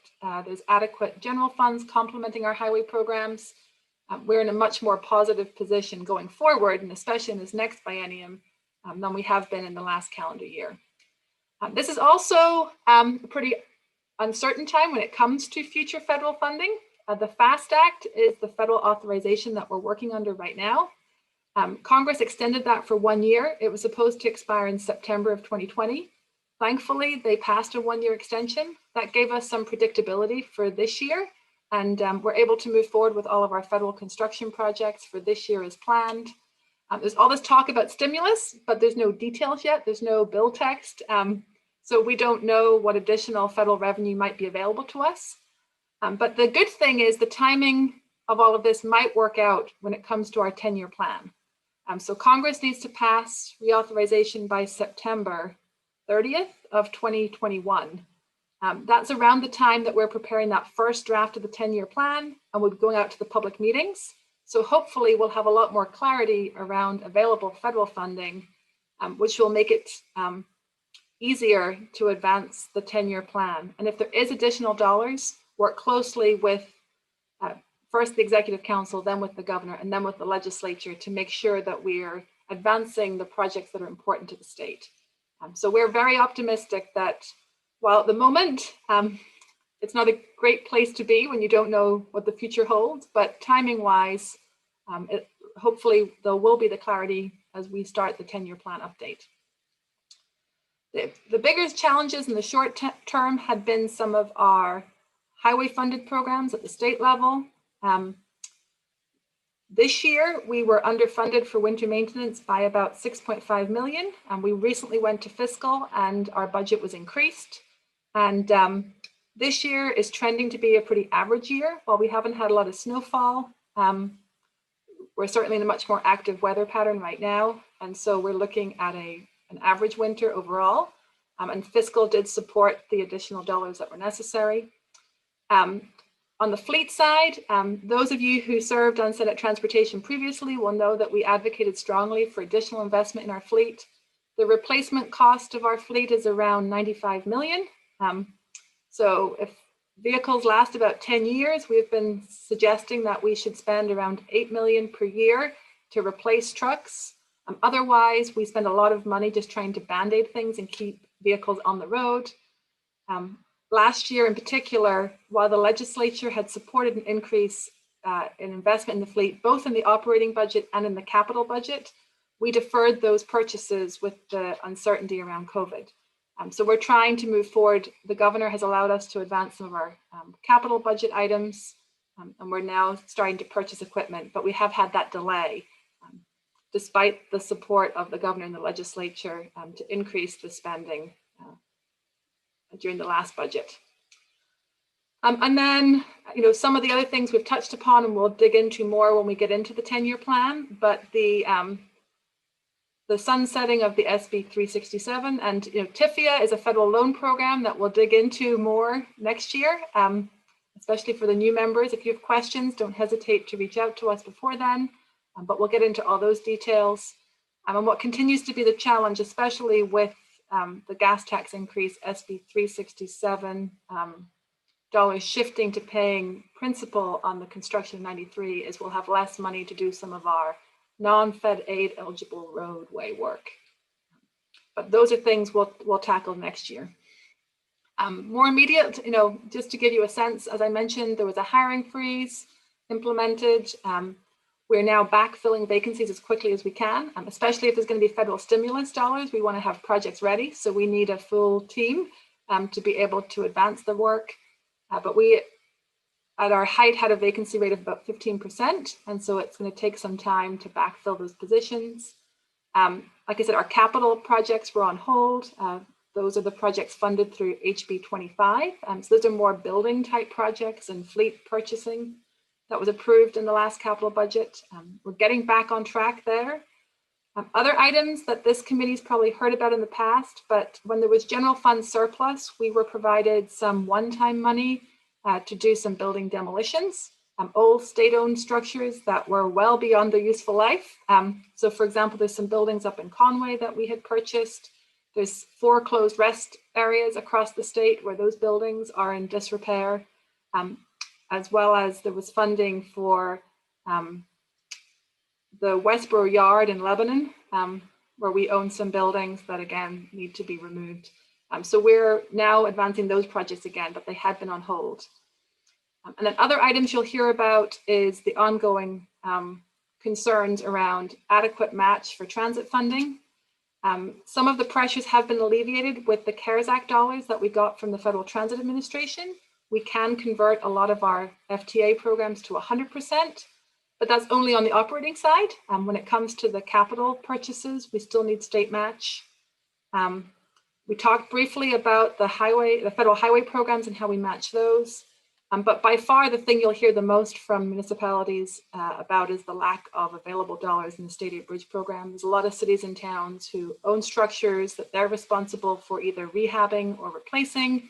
there's adequate general funds complementing our highway programs, we're in a much more positive position going forward, and especially in this next biennium, than we have been in the last calendar year. This is also a pretty uncertain time when it comes to future federal funding. The FAST Act is the federal authorization that we're working under right now. Congress extended that for 1 year. It was supposed to expire in September of 2020. Thankfully, they passed a 1-year extension. That gave us some predictability for this year. And we're able to move forward with all of our federal construction projects for this year as planned. There's all this talk about stimulus, but there's no details yet. There's no bill text. So we don't know what additional federal revenue might be available to us. But the good thing is the timing of all of this might work out when it comes to our 10-year plan. So Congress needs to pass reauthorization by September 30th of 2021. That's around the time that we're preparing that first draft of the 10-year plan, and we'll be going out to the public meetings. So hopefully we'll have a lot more clarity around available federal funding, which will make it easier to advance the 10-year plan. And if there is additional dollars, work closely with first the Executive Council, then with the governor, and then with the legislature to make sure that we're advancing the projects that are important to the state. So we're very optimistic that while at the moment, it's not a great place to be when you don't know what the future holds, but timing wise, hopefully there will be the clarity as we start the 10-year plan update. The biggest challenges in the short term had been some of our highway funded programs at the state level. This year, we were underfunded for winter maintenance by about 6.5 million. We recently went to fiscal and our budget was increased. And this year is trending to be a pretty average year. While we haven't had a lot of snowfall, we're certainly in a much more active weather pattern right now. And so we're looking at an average winter overall. And fiscal did support the additional dollars that were necessary. On the fleet side, those of you who served on Senate Transportation previously will know that we advocated strongly for additional investment in our fleet. The replacement cost of our fleet is around 95 million. So if vehicles last about 10 years, we've been suggesting that we should spend around 8 million per year to replace trucks. Otherwise, we spend a lot of money just trying to band-aid things and keep vehicles on the road. Last year in particular, while the legislature had supported an increase in investment in the fleet, both in the operating budget and in the capital budget, we deferred those purchases with the uncertainty around COVID. So we're trying to move forward. The governor has allowed us to advance some of our capital budget items, and we're now starting to purchase equipment, but we have had that delay despite the support of the governor and the legislature to increase the spending during the last budget. And then, some of the other things we've touched upon and we'll dig into more when we get into the 10-year plan, but the sunsetting of the SB 367 and TIFIA is a federal loan program that we'll dig into more next year, especially for the new members. If you have questions, don't hesitate to reach out to us before then, but we'll get into all those details. And what continues to be the challenge, especially with the gas tax increase, SB 367, dollars shifting to paying principal on the construction of 93, is we'll have less money to do some of our non-Fed aid eligible roadway work. But those are things we'll tackle next year. More immediate, just to give you a sense, as I mentioned, there was a hiring freeze implemented. We're now backfilling vacancies as quickly as we can, especially if there's going to be federal stimulus dollars. We want to have projects ready, so we need a full team to be able to advance the work. But we, at our height, had a vacancy rate of about 15%, and so it's going to take some time to backfill those positions. Like I said, our capital projects were on hold. Those are the projects funded through HB 25. So those are more building type projects and fleet purchasing that was approved in the last capital budget. We're getting back on track there. Other items that this committee's probably heard about in the past, but when there was general fund surplus, we were provided some one-time money to do some building demolitions, old state-owned structures that were well beyond their useful life. So for example, there's some buildings up in Conway that we had purchased. There's 4 closed rest areas across the state where those buildings are in disrepair, as well as there was funding for the Westboro Yard in Lebanon, where we own some buildings that again need to be removed. So we're now advancing those projects again, but they had been on hold. And then other items you'll hear about is the ongoing concerns around adequate match for transit funding. Some of the pressures have been alleviated with the CARES Act dollars that we got from the Federal Transit Administration. We can convert a lot of our FTA programs to 100%. But that's only on the operating side. When it comes to the capital purchases, we still need state match. We talked briefly about the federal highway programs and how we match those. But by far, the thing you'll hear the most from municipalities about is the lack of available dollars in the State Aid Bridge program. There's a lot of cities and towns who own structures that they're responsible for either rehabbing or replacing.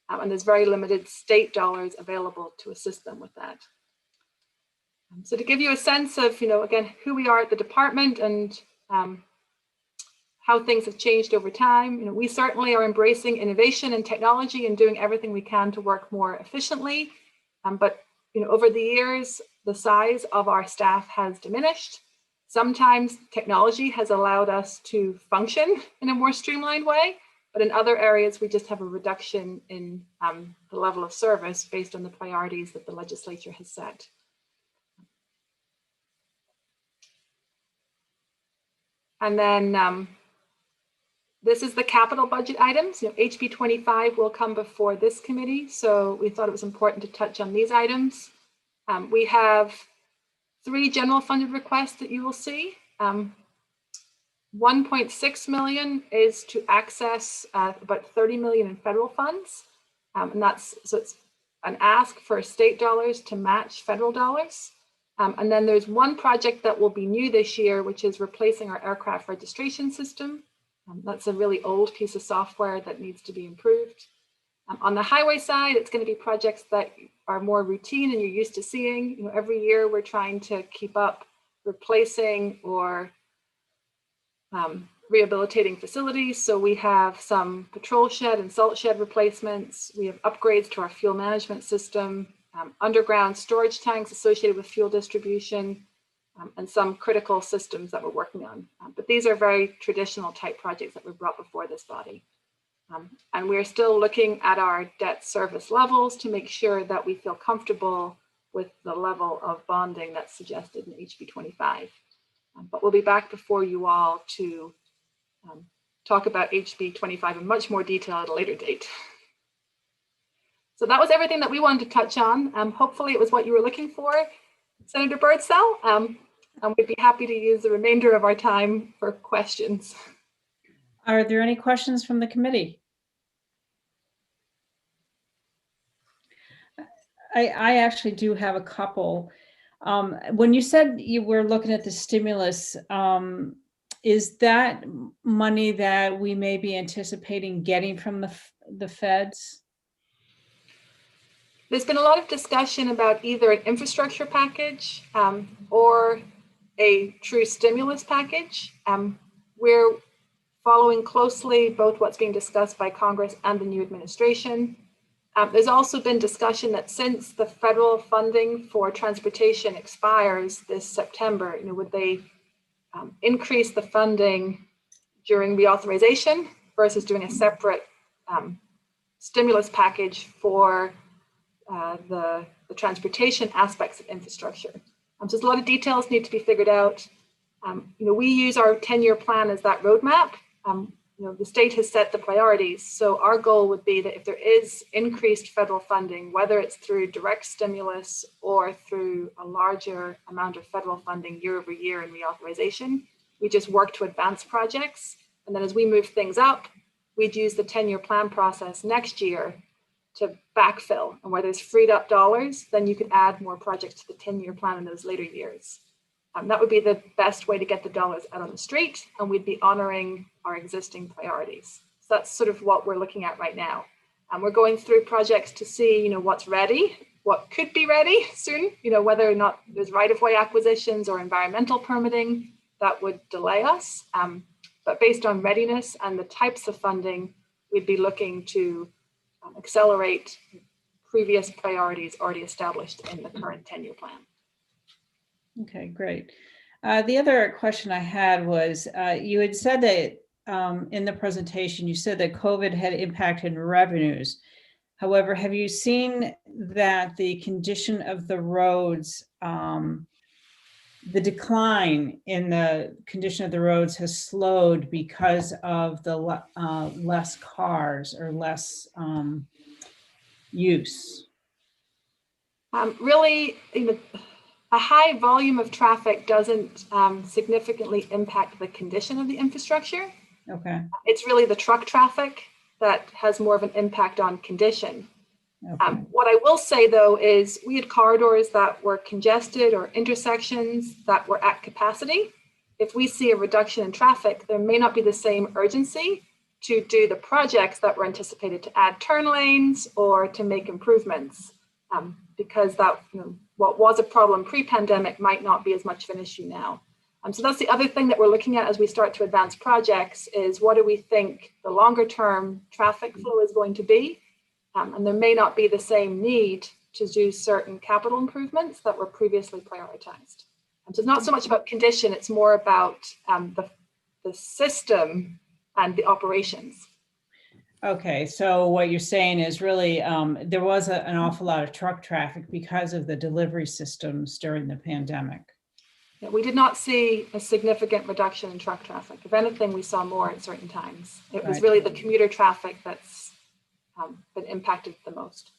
And there's very limited state dollars available to assist them with that. So to give you a sense of, again, who we are at the department and how things have changed over time, we certainly are embracing innovation and technology and doing everything we can to work more efficiently. But over the years, the size of our staff has diminished. Sometimes technology has allowed us to function in a more streamlined way, but in other areas, we just have a reduction in the level of service based on the priorities that the legislature has set. And then this is the capital budget items. HB 25 will come before this committee, so we thought it was important to touch on these items. We have 3 general funded requests that you will see. 1.6 million is to access about 30 million in federal funds, and so it's an ask for state dollars to match federal dollars. And then there's one project that will be new this year, which is replacing our aircraft registration system. That's a really old piece of software that needs to be improved. On the highway side, it's going to be projects that are more routine and you're used to seeing. Every year we're trying to keep up replacing or rehabilitating facilities. So we have some patrol shed and salt shed replacements. We have upgrades to our fuel management system, underground storage tanks associated with fuel distribution, and some critical systems that we're working on. But these are very traditional type projects that were brought before this body. And we're still looking at our debt service levels to make sure that we feel comfortable with the level of bonding that's suggested in HB 25. But we'll be back before you all to talk about HB 25 in much more detail at a later date. So that was everything that we wanted to touch on. Hopefully it was what you were looking for, Senator Birdsell. And we'd be happy to use the remainder of our time for questions. Are there any questions from the committee? I actually do have a couple. When you said you were looking at the stimulus, is that money that we may be anticipating getting from the feds? There's been a lot of discussion about either an infrastructure package or a true stimulus package. We're following closely both what's being discussed by Congress and the new administration. There's also been discussion that since the federal funding for transportation expires this September, would they increase the funding during reauthorization versus doing a separate stimulus package for the transportation aspects of infrastructure. So there's a lot of details need to be figured out. We use our 10-year plan as that roadmap. The state has set the priorities. So our goal would be that if there is increased federal funding, whether it's through direct stimulus or through a larger amount of federal funding year over year in reauthorization, we just work to advance projects. And then as we move things up, we'd use the 10-year plan process next year to backfill. And where there's freed up dollars, then you could add more projects to the 10-year plan in those later years. That would be the best way to get the dollars out on the street, and we'd be honoring our existing priorities. So that's sort of what we're looking at right now. And we're going through projects to see, what's ready, what could be ready soon, whether or not there's right-of-way acquisitions or environmental permitting that would delay us. But based on readiness and the types of funding, we'd be looking to accelerate previous priorities already established in the current 10-year plan. Okay, great. The other question I had was, you had said that in the presentation, you said that COVID had impacted revenues. However, have you seen that the condition of the roads, the decline in the condition of the roads has slowed because of the less cars or less use? Really, a high volume of traffic doesn't significantly impact the condition of the infrastructure. Okay. It's really the truck traffic that has more of an impact on condition. Okay. What I will say, though, is we had corridors that were congested or intersections that were at capacity. If we see a reduction in traffic, there may not be the same urgency to do the projects that were anticipated to add turn lanes or to make improvements, because that, what was a problem pre-pandemic might not be as much of an issue now. So that's the other thing that we're looking at as we start to advance projects is what do we think the longer term traffic flow is going to be? And there may not be the same need to do certain capital improvements that were previously prioritized. So it's not so much about condition, it's more about the system and the operations. Okay, so what you're saying is really there was an awful lot of truck traffic because of the delivery systems during the pandemic. Yeah, we did not see a significant reduction in truck traffic. If anything, we saw more at certain times. It was Right. really the commuter traffic that's been impacted the most.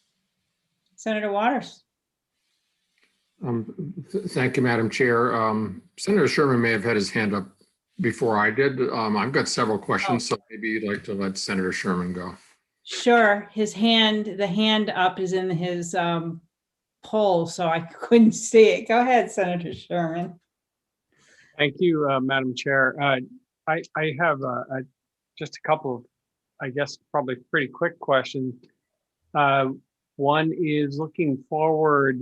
Senator Waters. Thank you, Madam Chair. Senator Sherman may have had his hand up before I did. I've got several questions, so maybe you'd like to let Senator Sherman go. Sure, the hand up is in his poll, so I couldn't see it. Go ahead, Senator Sherman. Thank you, Madam Chair. I have just a couple of, I guess, probably pretty quick questions. One is looking forward,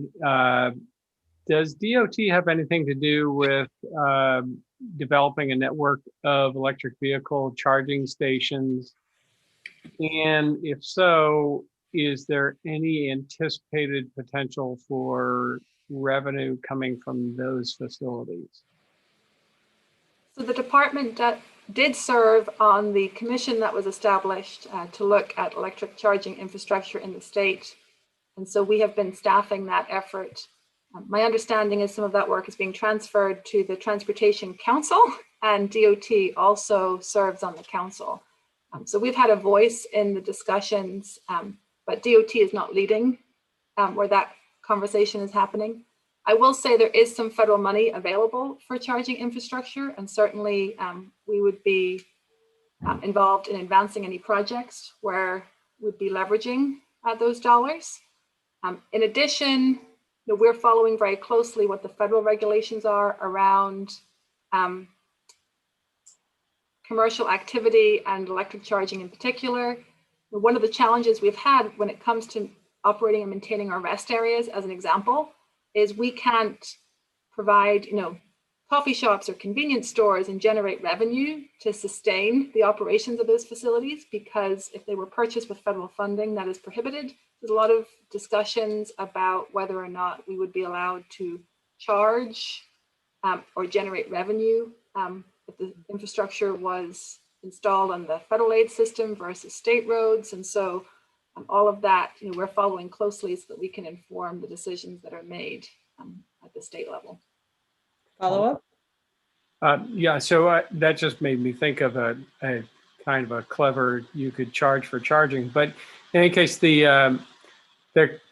does DOT have anything to do with developing a network of electric vehicle charging stations? And if so, is there any anticipated potential for revenue coming from those facilities? So the department did serve on the commission that was established to look at electric charging infrastructure in the state. And so we have been staffing that effort. My understanding is some of that work is being transferred to the Transportation Council, and DOT also serves on the council. So we've had a voice in the discussions, but DOT is not leading where that conversation is happening. I will say there is some federal money available for charging infrastructure, and certainly we would be involved in advancing any projects where we'd be leveraging those dollars. In addition, we're following very closely what the federal regulations are around commercial activity and electric charging in particular. One of the challenges we've had when it comes to operating and maintaining our rest areas, as an example, is we can't provide, coffee shops or convenience stores and generate revenue to sustain the operations of those facilities, because if they were purchased with federal funding, that is prohibited. There's a lot of discussions about whether or not we would be allowed to charge or generate revenue if the infrastructure was installed on the federal aid system versus state roads. And so all of that, we're following closely so that we can inform the decisions that are made at the state level. Follow up? Yeah, so that just made me think of a kind of a clever, you could charge for charging. But in any case, the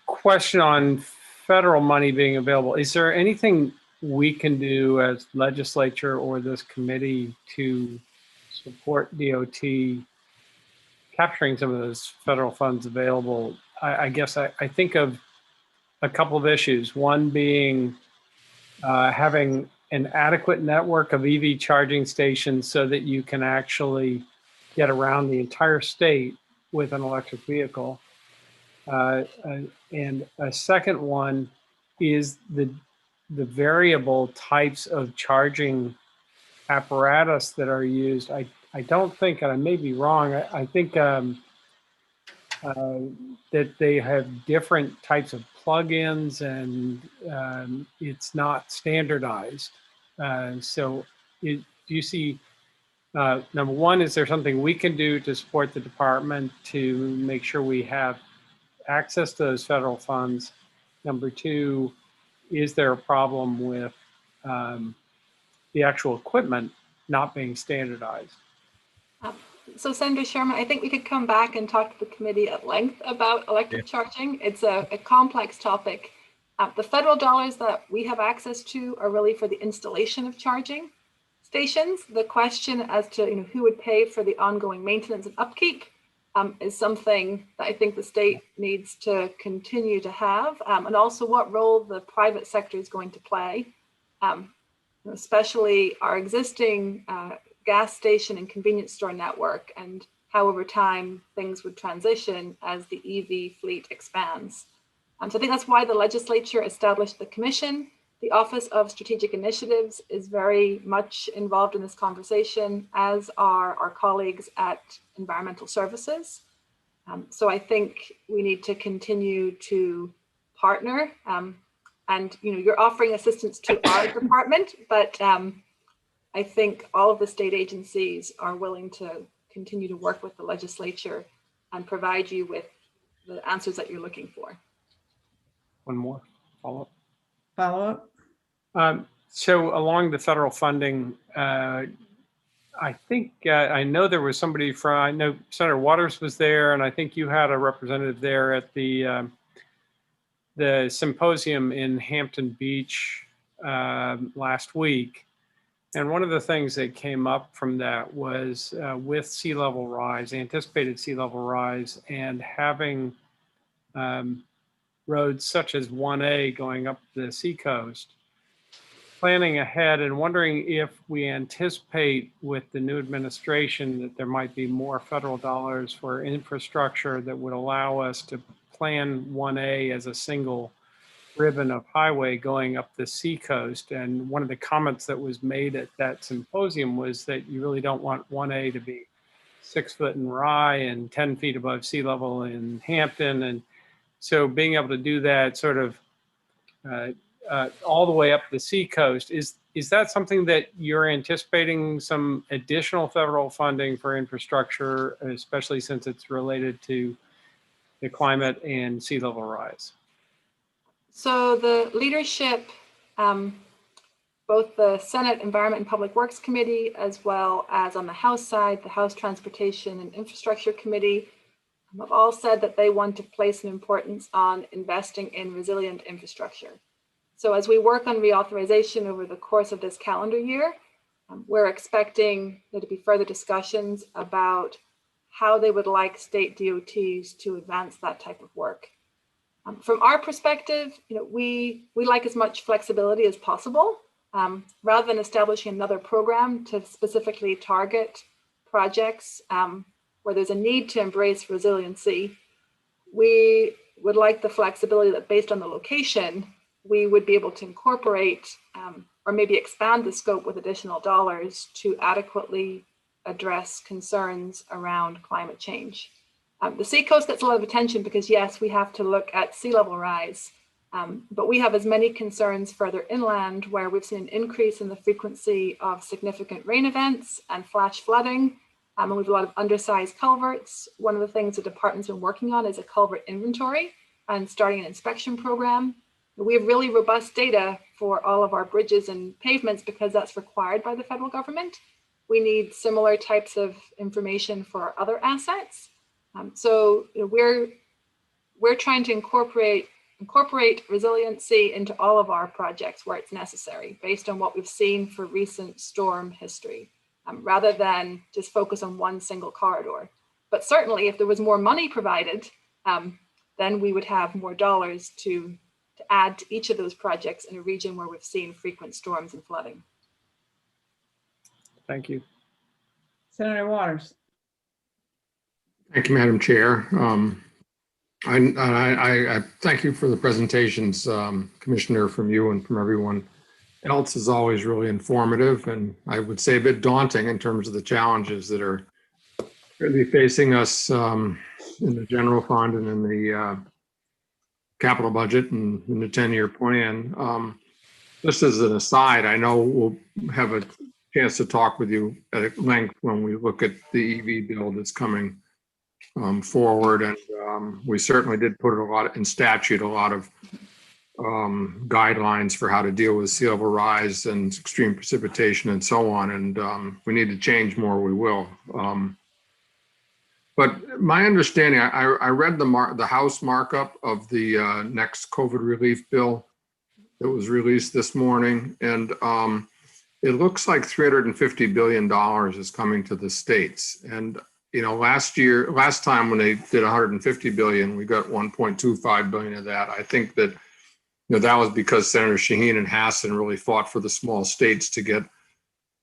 question on federal money being available, is there anything we can do as legislature or this committee to support DOT capturing some of those federal funds available? I guess I think of a couple of issues. One being having an adequate network of EV charging stations so that you can actually get around the entire state with an electric vehicle. And a second one is the variable types of charging apparatus that are used. I don't think, and I may be wrong, I think that they have different types of plugins, and it's not standardized. So do you see, number one, is there something we can do to support the department to make sure we have access to those federal funds? Number two, is there a problem with the actual equipment not being standardized? So Senator Sherman, I think we could come back and talk to the committee at length about electric charging. It's a complex topic. The federal dollars that we have access to are really for the installation of charging stations. The question as to who would pay for the ongoing maintenance and upkeep is something that I think the state needs to continue to have, and also what role the private sector is going to play, especially our existing gas station and convenience store network, and how over time things would transition as the EV fleet expands. So I think that's why the legislature established the commission. The Office of Strategic Initiatives is very much involved in this conversation, as are our colleagues at Environmental Services. So I think we need to continue to partner. And you're offering assistance to our department, but I think all of the state agencies are willing to continue to work with the legislature and provide you with the answers that you're looking for. One more follow-up. Follow up? So along the federal funding, I think, I know there was somebody from, I know Senator Waters was there, and I think you had a representative there at the symposium in Hampton Beach last week. And one of the things that came up from that was with sea level rise, anticipated sea level rise, and having roads such as 1A going up the seacoast, planning ahead and wondering if we anticipate with the new administration that there might be more federal dollars for infrastructure that would allow us to plan 1A as a single ribbon of highway going up the seacoast. And one of the comments that was made at that symposium was that you really don't want 1A to be 6 foot in Rye and 10 feet above sea level in Hampton. And so being able to do that sort of all the way up the seacoast, is that something that you're anticipating some additional federal funding for infrastructure, especially since it's related to the climate and sea level rise? So the leadership, both the Senate Environment and Public Works Committee, as well as on the House side, the House Transportation and Infrastructure Committee, have all said that they want to place an importance on investing in resilient infrastructure. So as we work on reauthorization over the course of this calendar year, we're expecting there to be further discussions about how they would like state DOTs to advance that type of work. From our perspective, we like as much flexibility as possible. Rather than establishing another program to specifically target projects where there's a need to embrace resiliency, we would like the flexibility that based on the location, we would be able to incorporate or maybe expand the scope with additional dollars to adequately address concerns around climate change. The Seacoast gets a lot of attention because yes, we have to look at sea level rise, but we have as many concerns further inland where we've seen an increase in the frequency of significant rain events and flash flooding, and we have a lot of undersized culverts. One of the things the department's been working on is a culvert inventory and starting an inspection program. We have really robust data for all of our bridges and pavements because that's required by the federal government. We need similar types of information for our other assets. So we're trying to incorporate resiliency into all of our projects where it's necessary based on what we've seen for recent storm history, rather than just focus on one single corridor. But certainly if there was more money provided, then we would have more dollars to add to each of those projects in a region where we've seen frequent storms and flooding. Thank you. Senator Waters. Thank you, Madam Chair. I thank you for the presentations, Commissioner, from you and from everyone else is always really informative, and I would say a bit daunting in terms of the challenges that are really facing us in the general fund and in the capital budget and in the 10-year plan. Just as an aside, I know we'll have a chance to talk with you at length when we look at the EV bill that's coming forward, and we certainly did put a lot in statute, a lot of guidelines for how to deal with sea level rise and extreme precipitation and so on, and we need to change more, we will. But my understanding, I read the House markup of the next COVID relief bill that was released this morning, and it looks like $350 billion is coming to the states. And last time when they did 150 billion, we got 1.25 billion of that. I think that that was because Senator Shaheen and Hassan really fought for the small states to get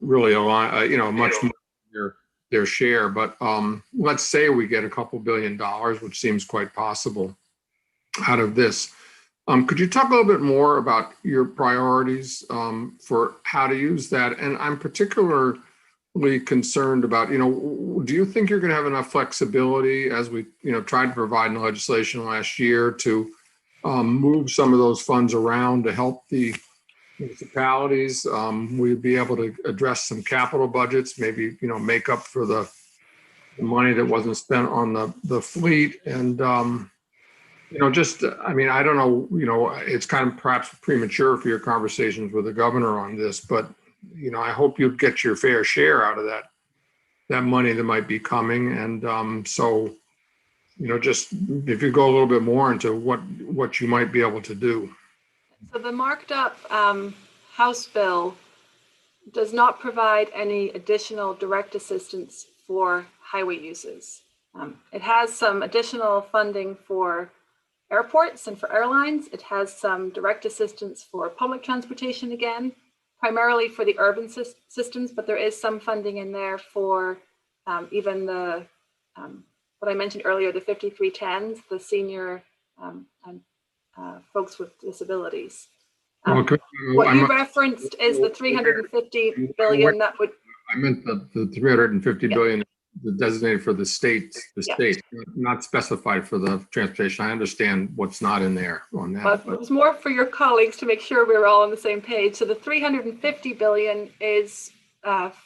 really much more their share. But let's say we get a couple $1 billion, which seems quite possible out of this. Could you talk a little bit more about your priorities for how to use that? And I'm particularly concerned about, do you think you're going to have enough flexibility as we, tried to provide in the legislation last year to move some of those funds around to help the municipalities? We'd be able to address some capital budgets, maybe, make up for the money that wasn't spent on the fleet. And, I don't know, it's kind of perhaps premature for your conversations with the governor on this, but, I hope you get your fair share out of that money that might be coming. And so, just if you go a little bit more into what you might be able to do. So the marked up House bill does not provide any additional direct assistance for highway uses. It has some additional funding for airports and for airlines. It has some direct assistance for public transportation again, primarily for the urban systems, but there is some funding in there for even the, what I mentioned earlier, the 5310s, the senior and folks with disabilities. What you referenced is the 350 billion that would. I meant the 350 billion designated for the state, not specified for the transportation. I understand what's not in there on that. But it was more for your colleagues to make sure we were all on the same page. So the 350 billion is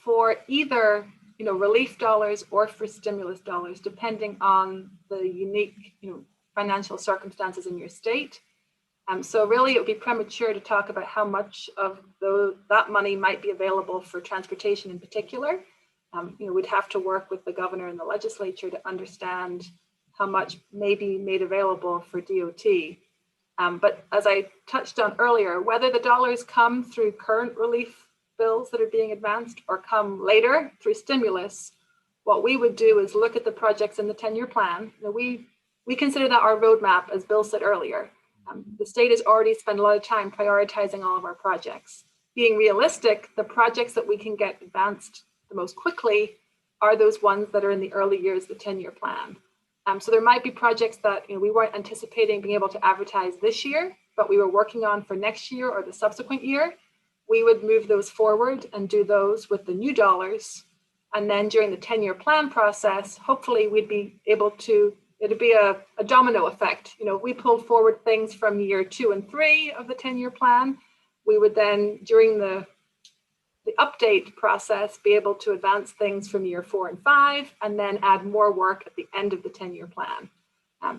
for either relief dollars or for stimulus dollars, depending on the unique financial circumstances in your state. So really, it would be premature to talk about how much of that money might be available for transportation in particular. We'd have to work with the governor and the legislature to understand how much may be made available for DOT. But as I touched on earlier, whether the dollars come through current relief bills that are being advanced or come later through stimulus, what we would do is look at the projects in the 10-year plan. You know, we consider that our roadmap, as Bill said earlier. The state has already spent a lot of time prioritizing all of our projects. Being realistic, the projects that we can get advanced the most quickly are those ones that are in the early years of the 10-year plan. So there might be projects that we weren't anticipating being able to advertise this year, but we were working on for next year or the subsequent year. We would move those forward and do those with the new dollars. And then during the 10-year plan process, hopefully we'd be able to, it'd be a domino effect. If we pulled forward things from year 2 and 3 of the 10-year plan, we would then, during the update process, be able to advance things from year 4 and 5, and then add more work at the end of the 10-year plan.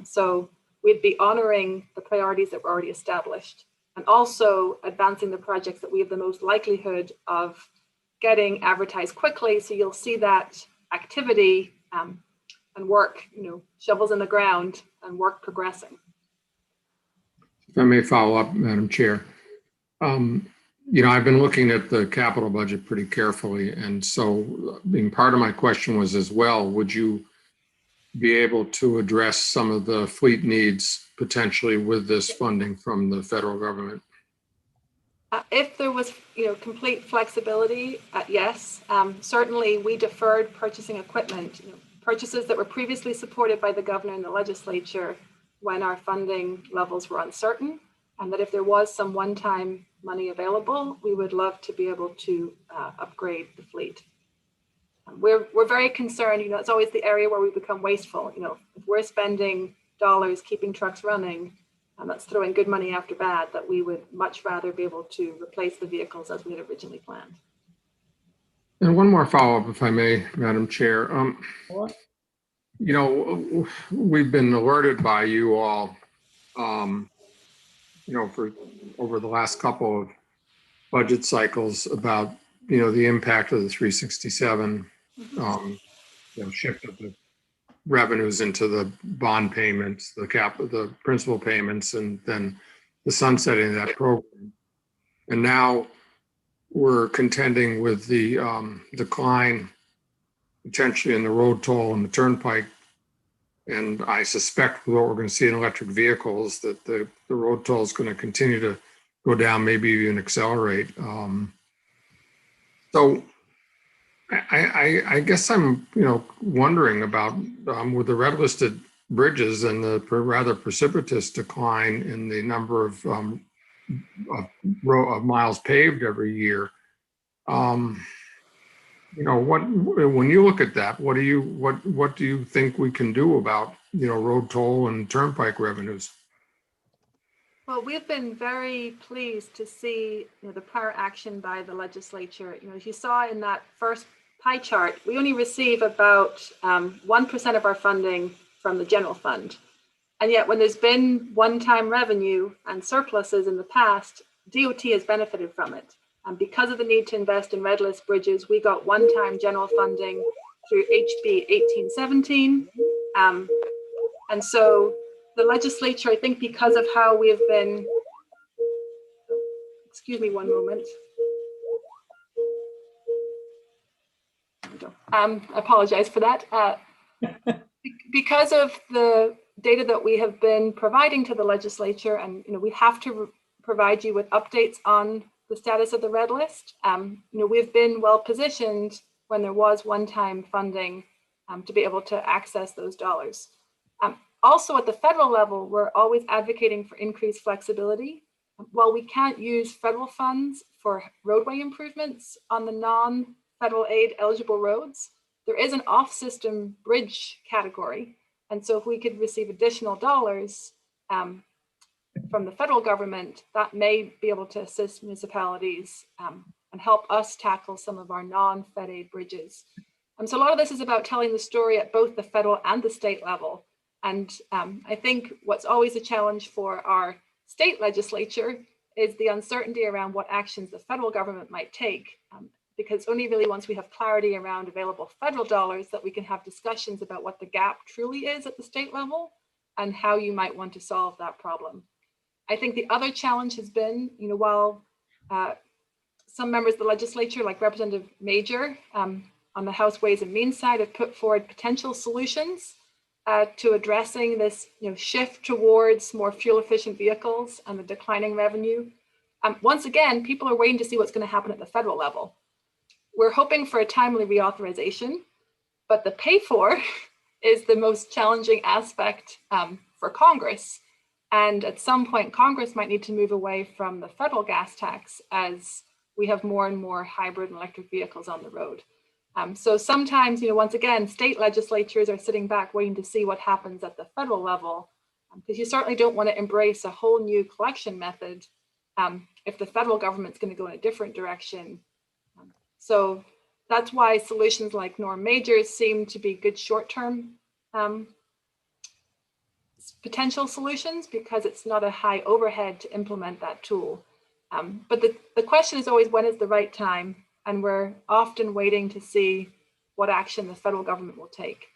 So we'd be honoring the priorities that were already established, and also advancing the projects that we have the most likelihood of getting advertised quickly. So you'll see that activity and work, shovels in the ground and work progressing. If I may follow up, Madam Chair. I've been looking at the capital budget pretty carefully. And so being part of my question was as well, would you be able to address some of the fleet needs potentially with this funding from the federal government? If there was, complete flexibility, yes. Certainly we deferred purchasing equipment, purchases that were previously supported by the governor and the legislature when our funding levels were uncertain. And that if there was some one-time money available, we would love to be able to upgrade the fleet. We're very concerned, it's always the area where we become wasteful. If we're spending dollars keeping trucks running, and that's throwing good money after bad, that we would much rather be able to replace the vehicles as we had originally planned. And one more follow-up, if I may, Madam Chair. We've been alerted by you all, for over the last couple of budget cycles about, the impact of the 367 shift of the revenues into the bond payments, the principal payments, and then the sunsetting of that program. And now we're contending with the decline potentially in the road toll and the turnpike. And I suspect what we're going to see in electric vehicles, that the road toll is going to continue to go down, maybe even accelerate. So I guess I'm, wondering about with the red listed bridges and the rather precipitous decline in the number of miles paved every year. When you look at that, what do you think we can do about, road toll and turnpike revenues? Well, we've been very pleased to see the prior action by the legislature. As you saw in that first pie chart, we only receive about 1% of our funding from the general fund. And yet when there's been one-time revenue and surpluses in the past, DOT has benefited from it. And because of the need to invest in red list bridges, we got one-time general funding through HB 1817. And so the legislature, I think because of how we have been, excuse me one moment. I apologize for that. Because of the data that we have been providing to the legislature, and we have to provide you with updates on the status of the red list. We've been well positioned when there was one-time funding to be able to access those dollars. Also at the federal level, we're always advocating for increased flexibility. While we can't use federal funds for roadway improvements on the non-federal aid eligible roads, there is an off-system bridge category. And so if we could receive additional dollars from the federal government, that may be able to assist municipalities and help us tackle some of our non-Fed aid bridges. So a lot of this is about telling the story at both the federal and the state level. And I think what's always a challenge for our state legislature is the uncertainty around what actions the federal government might take, because only really once we have clarity around available federal dollars that we can have discussions about what the gap truly is at the state level and how you might want to solve that problem. I think the other challenge has been, while some members of the legislature, like Representative Major on the House Ways and Means side, have put forward potential solutions to addressing this shift towards more fuel efficient vehicles and the declining revenue. Once again, people are waiting to see what's going to happen at the federal level. We're hoping for a timely reauthorization, but the pay for is the most challenging aspect for Congress. And at some point, Congress might need to move away from the federal gas tax as we have more and more hybrid and electric vehicles on the road. So sometimes, once again, state legislatures are sitting back waiting to see what happens at the federal level, because you certainly don't want to embrace a whole new collection method if the federal government's going to go in a different direction. So that's why solutions like Norm Majors seem to be good short-term potential solutions, because it's not a high overhead to implement that tool. But the question is always, when is the right time? And we're often waiting to see what action the federal government will take.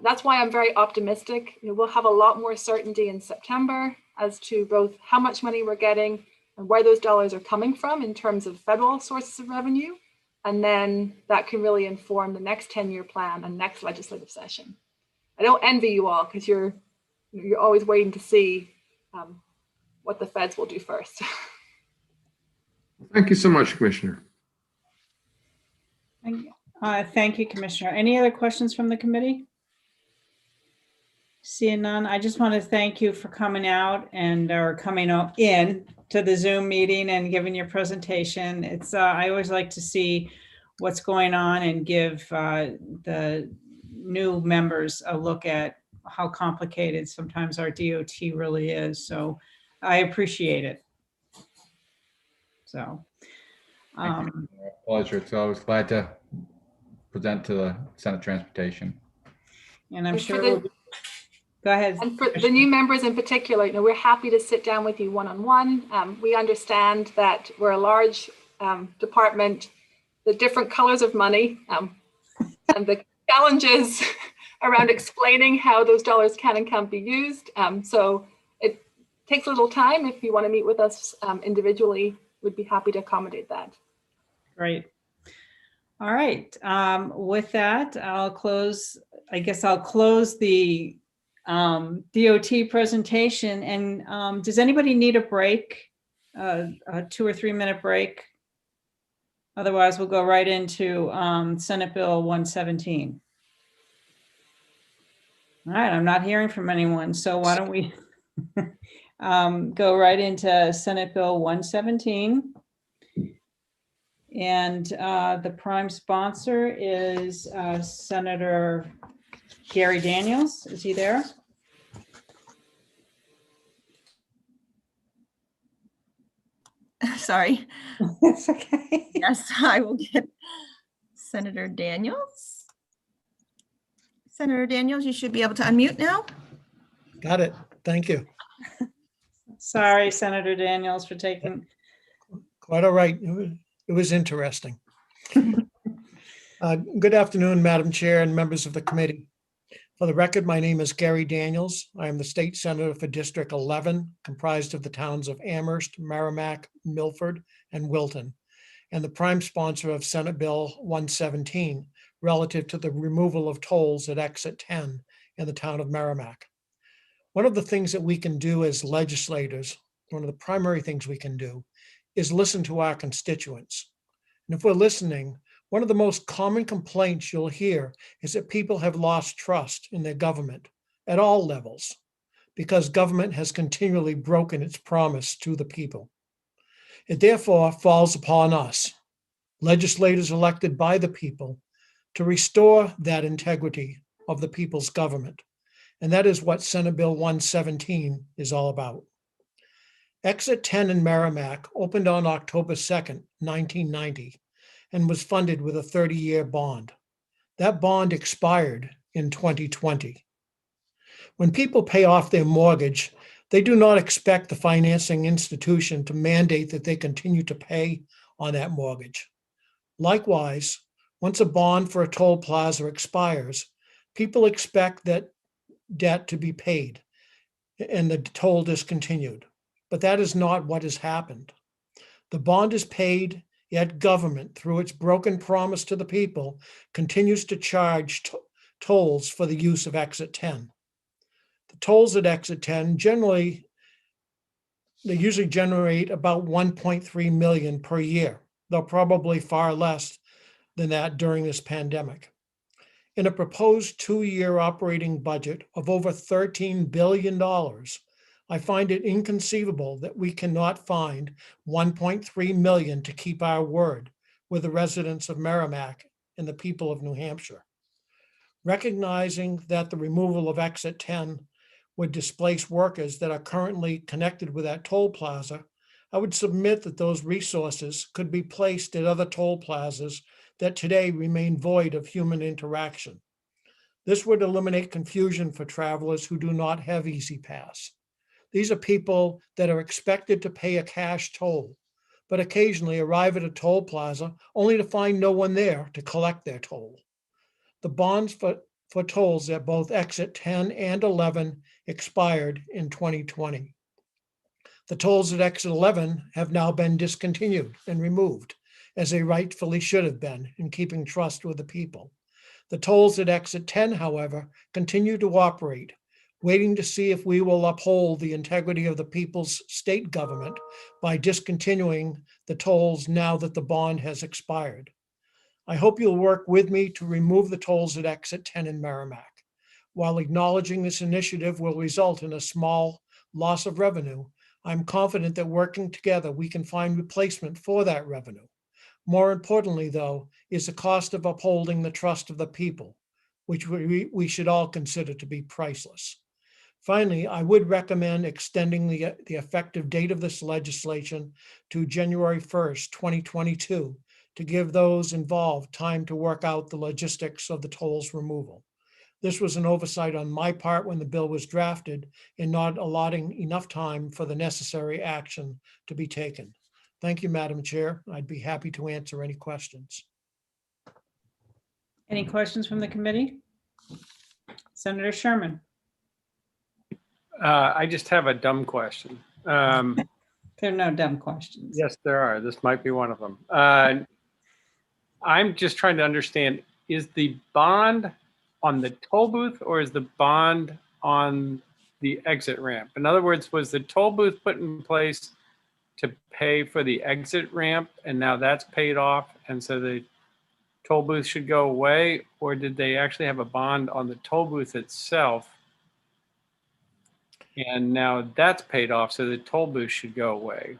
That's why I'm very optimistic. We'll have a lot more certainty in September as to both how much money we're getting and where those dollars are coming from in terms of federal sources of revenue. And then that can really inform the next 10-year plan and next legislative session. I don't envy you all, because you're always waiting to see what the feds will do first. Thank you so much, Commissioner. Thank you, Commissioner. Any other questions from the committee? Seeing none, I just want to thank you for coming out or coming in to the Zoom meeting and giving your presentation. It's I always like to see what's going on and give the new members a look at how complicated sometimes our DOT really is. So I appreciate it. So. Pleasure. So I was glad to present to the Senate Transportation. And I'm And sure for the- we'll go ahead. And for the new members in particular, we're happy to sit down with you one-on-one. We understand that we're a large department, the different colors of money, and the challenges around explaining how those dollars can and can't be used. So it takes a little time. If you want to meet with us individually, we'd be happy to accommodate that. Great. All right. With that, I'll close the DOT presentation. And does anybody need a break, a 2 or 3 minute break? Otherwise, we'll go right into Senate Bill 117. All right, I'm not hearing from anyone. So why don't we go right into Senate Bill 117. And the prime sponsor is Senator Gary Daniels. Is he there? Sorry. It's okay. Yes, I will get Senator Daniels. Senator Daniels, you should be able to unmute now. Got it. Thank you. Sorry, Senator Daniels, for taking. Quite all right. It was interesting. Good afternoon, Madam Chair and members of the committee. For the record, my name is Gary Daniels. I am the state senator for District 11, comprised of the towns of Amherst, Merrimack, Milford, and Wilton, and the prime sponsor of Senate Bill 117 relative to the removal of tolls at Exit 10 in the town of Merrimack. One of the things that we can do as legislators, one of the primary things we can do, is listen to our constituents. And if we're listening, one of the most common complaints you'll hear is that people have lost trust in their government at all levels because government has continually broken its promise to the people. It therefore falls upon us, legislators elected by the people, to restore that integrity of the people's government. And that is what Senate Bill 117 is all about. Exit 10 in Merrimack opened on October 2nd, 1990, and was funded with a 30-year bond. That bond expired in 2020. When people pay off their mortgage, they do not expect the financing institution to mandate that they continue to pay on that mortgage. Likewise, once a bond for a toll plaza expires, people expect that debt to be paid and the toll discontinued. but that is not what has happened. The bond is paid, yet government, through its broken promise to the people, continues to charge tolls for the use of exit 10. The tolls at exit 10 they usually generate about 1.3 million per year, though probably far less than that during this pandemic. In a proposed 2-year operating budget of over $13 billion, I find it inconceivable that we cannot find 1.3 million to keep our word with the residents of Merrimack and the people of New Hampshire. Recognizing that the removal of exit 10 would displace workers that are currently connected with that toll plaza, I would submit that those resources could be placed at other toll plazas that today remain void of human interaction. This would eliminate confusion for travelers who do not have Easy Pass. These are people that are expected to pay a cash toll, but occasionally arrive at a toll plaza only to find no one there to collect their toll. The bonds for tolls at both exit 10 and 11 expired in 2020. The tolls at exit 11 have now been discontinued and removed, as they rightfully should have been, in keeping trust with the people. The tolls at exit 10, however, continue to operate, waiting to see if we will uphold the integrity of the people's state government by discontinuing the tolls now that the bond has expired. I hope you'll work with me to remove the tolls at exit 10 in Merrimack. While acknowledging this initiative will result in a small loss of revenue, I'm confident that working together, we can find replacement for that revenue. More importantly, though, is the cost of upholding the trust of the people, which we should all consider to be priceless. Finally, I would recommend extending the effective date of this legislation to January 1st, 2022, to give those involved time to work out the logistics of the tolls removal. This was an oversight on my part when the bill was drafted in not allotting enough time for the necessary action to be taken. Thank you, Madam Chair. I'd be happy to answer any questions. Any questions from the committee? Senator Sherman? I just have a dumb question. There are no dumb questions. Yes, there are. This might be one of them. I'm just trying to understand, is the bond on the toll booth or is the bond on the exit ramp? In other words, was the toll booth put in place to pay for the exit ramp and now that's paid off and so the toll booth should go away? Or did they actually have a bond on the toll booth itself and now that's paid off so the toll booth should go away?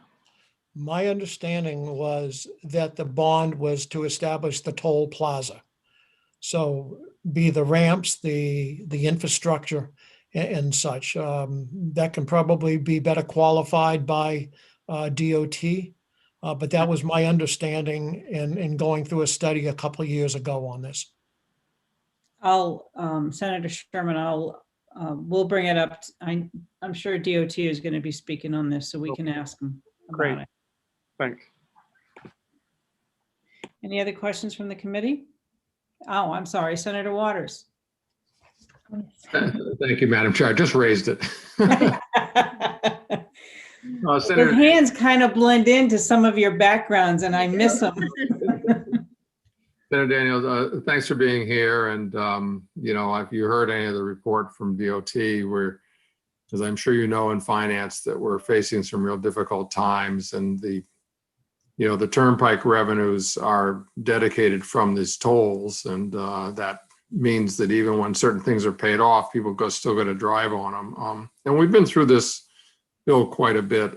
My understanding was that the bond was to establish the toll plaza. So be the ramps, the infrastructure and such. That can probably be better qualified by DOT, but that was my understanding in going through a study a couple of years ago on this. Senator Sherman, we'll bring it up. I'm sure DOT is going to be speaking on this, so we can ask them Great. about it. Thanks. Any other questions from the committee? Oh, I'm sorry, Senator Waters. Thank you, Madam Chair. I just raised it. Your Senator, hands kind of blend into some of your backgrounds and I miss them. Senator Daniels, thanks for being here. And, if you heard any of the report from DOT, as I'm sure you know in finance, that we're facing some real difficult times, and the turnpike revenues are dedicated from these tolls, and that means that even when certain things are paid off, people still got to drive on them. And we've been through this bill quite a bit.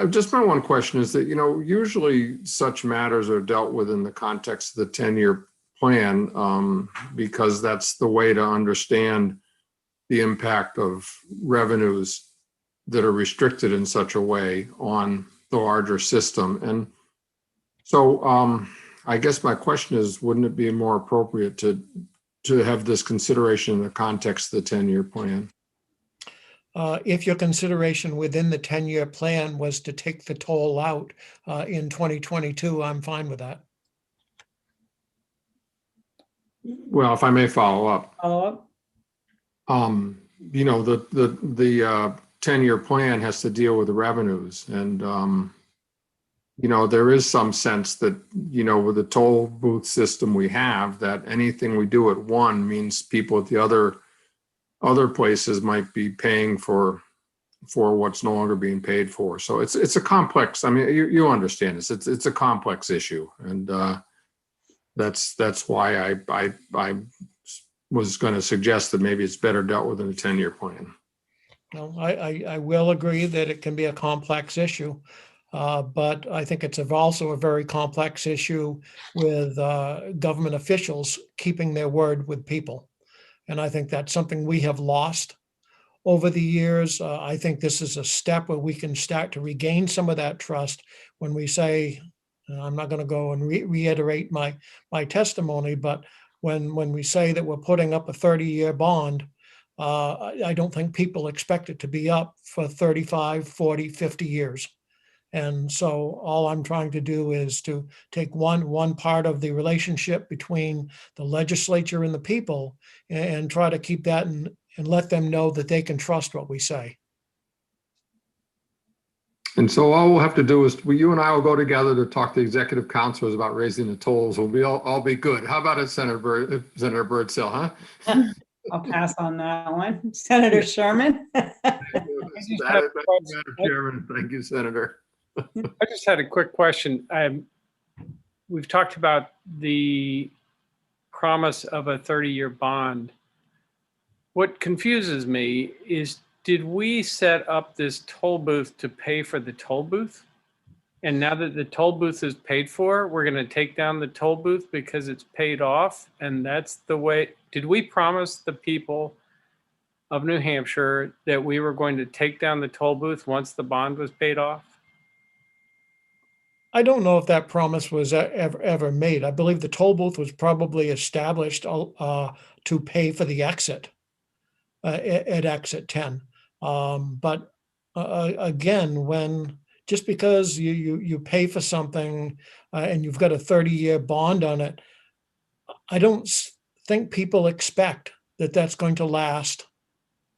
Just my one question is that, usually such matters are dealt with in the context of the 10-year plan, because that's the way to understand the impact of revenues that are restricted in such a way on the larger system. And so I guess my question is, wouldn't it be more appropriate to have this consideration in the context of the 10-year plan? If your consideration within the 10-year plan was to take the toll out in 2022, I'm fine with that. Well, if I may follow up. Follow up? The 10-year plan has to deal with the revenues. And, there is some sense that, with the toll booth system we have, that anything we do at one means people at the other places might be paying for what's no longer being paid for. So it's a complex, I mean, you understand this, it's a complex issue. And that's why I was going to suggest that maybe it's better dealt with in a 10-year plan. No, I will agree that it can be a complex issue. But I think it's also a very complex issue with government officials keeping their word with people. And I think that's something we have lost over the years. I think this is a step where we can start to regain some of that trust when we say, I'm not going to go and reiterate my testimony, but when we say that we're putting up a 30-year bond, I don't think people expect it to be up for 35, 40, 50 years. And so all I'm trying to do is to take one part of the relationship between the legislature and the people and try to keep that and let them know that they can trust what we say. And so all we'll have to do is, you and I will go together to talk to executive councilors about raising the tolls. We'll all be good. How about it, Senator Birdsell, huh? I'll pass on that one. Senator Sherman? Madam Chairman, thank you, Senator. I just had a quick question. We've talked about the promise of a 30-year bond. What confuses me is, did we set up this toll booth to pay for the toll booth? And now that the toll booth is paid for, we're going to take down the toll booth because it's paid off? And that's the way, did we promise the people of New Hampshire that we were going to take down the toll booth once the bond was paid off? I don't know if that promise was ever made. I believe the toll booth was probably established to pay for the exit at exit 10. But again, just because you pay for something and you've got a 30-year bond on it, I don't think people expect that that's going to last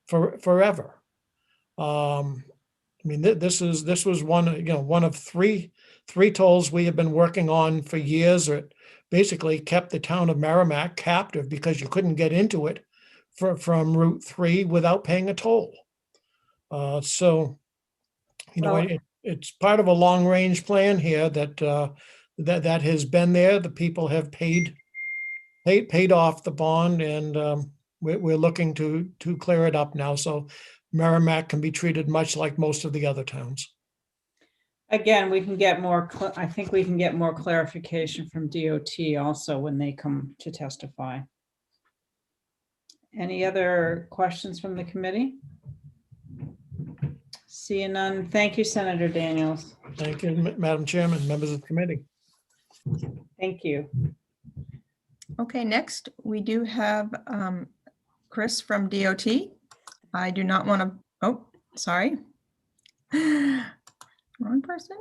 forever. I mean, this was one of three tolls we have been working on for years that basically kept the town of Merrimack captive because you couldn't get into it from Route 3 without paying a toll. So, it's part of a long-range plan here that has been there. The people have paid off the bond, and we're looking to clear it up now. So Merrimack can be treated much like most of the other towns. Again, we can get more, I think we can get more clarification from DOT also when they come to testify. Any other questions from the committee? Seeing none. Thank you, Senator Daniels. Thank you, Madam Chairman, members of the committee. Thank you. Okay, next we do have Chris from DOT. I do not want to, oh, sorry. Wrong person.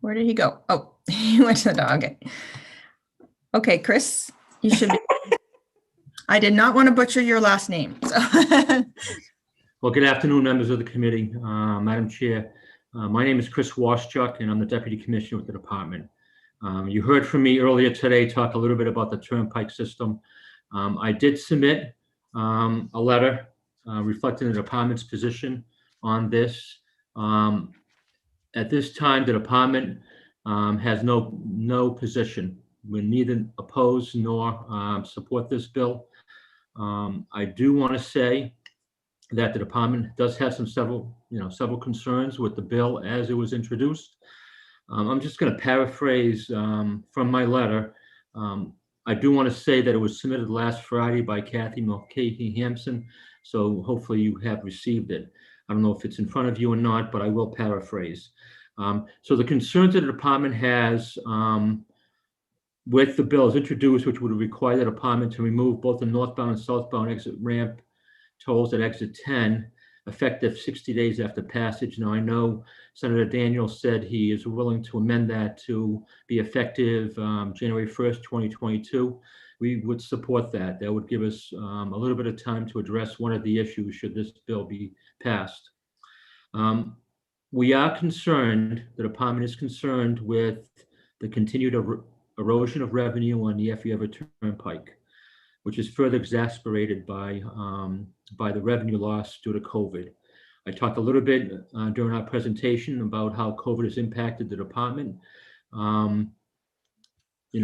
Where did he go? Oh, he went to the dog. Okay, Chris, you should be. I did not want to butcher your last name. So. Well, good afternoon, members of the committee. Madam Chair, my name is Chris Waschuk, and I'm the Deputy Commissioner with the department. You heard from me earlier today, talk a little bit about the turnpike system. I did submit a letter reflecting the department's position on this. At this time, the department has no position. We neither oppose nor support this bill. I do want to say that the department does have several concerns with the bill as it was introduced. I'm just going to paraphrase from my letter. I do want to say that it was submitted last Friday by Kathy Mulcahy-Hampson, so hopefully you have received it. I don't know if it's in front of you or not, but I will paraphrase. So the concerns that the department has with the bill is introduced, which would require the department to remove both the northbound and southbound exit ramp tolls at exit 10, effective 60 days after passage. Now, I know Senator Daniels said he is willing to amend that to be effective January 1st, 2022. we would support that. That would give us a little bit of time to address one of the issues should this bill be passed. We are concerned, the department is concerned with the continued erosion of revenue on the Effie Everett Turnpike, which is further exacerbated by the revenue loss due to COVID. I talked a little bit during our presentation about how COVID has impacted the department.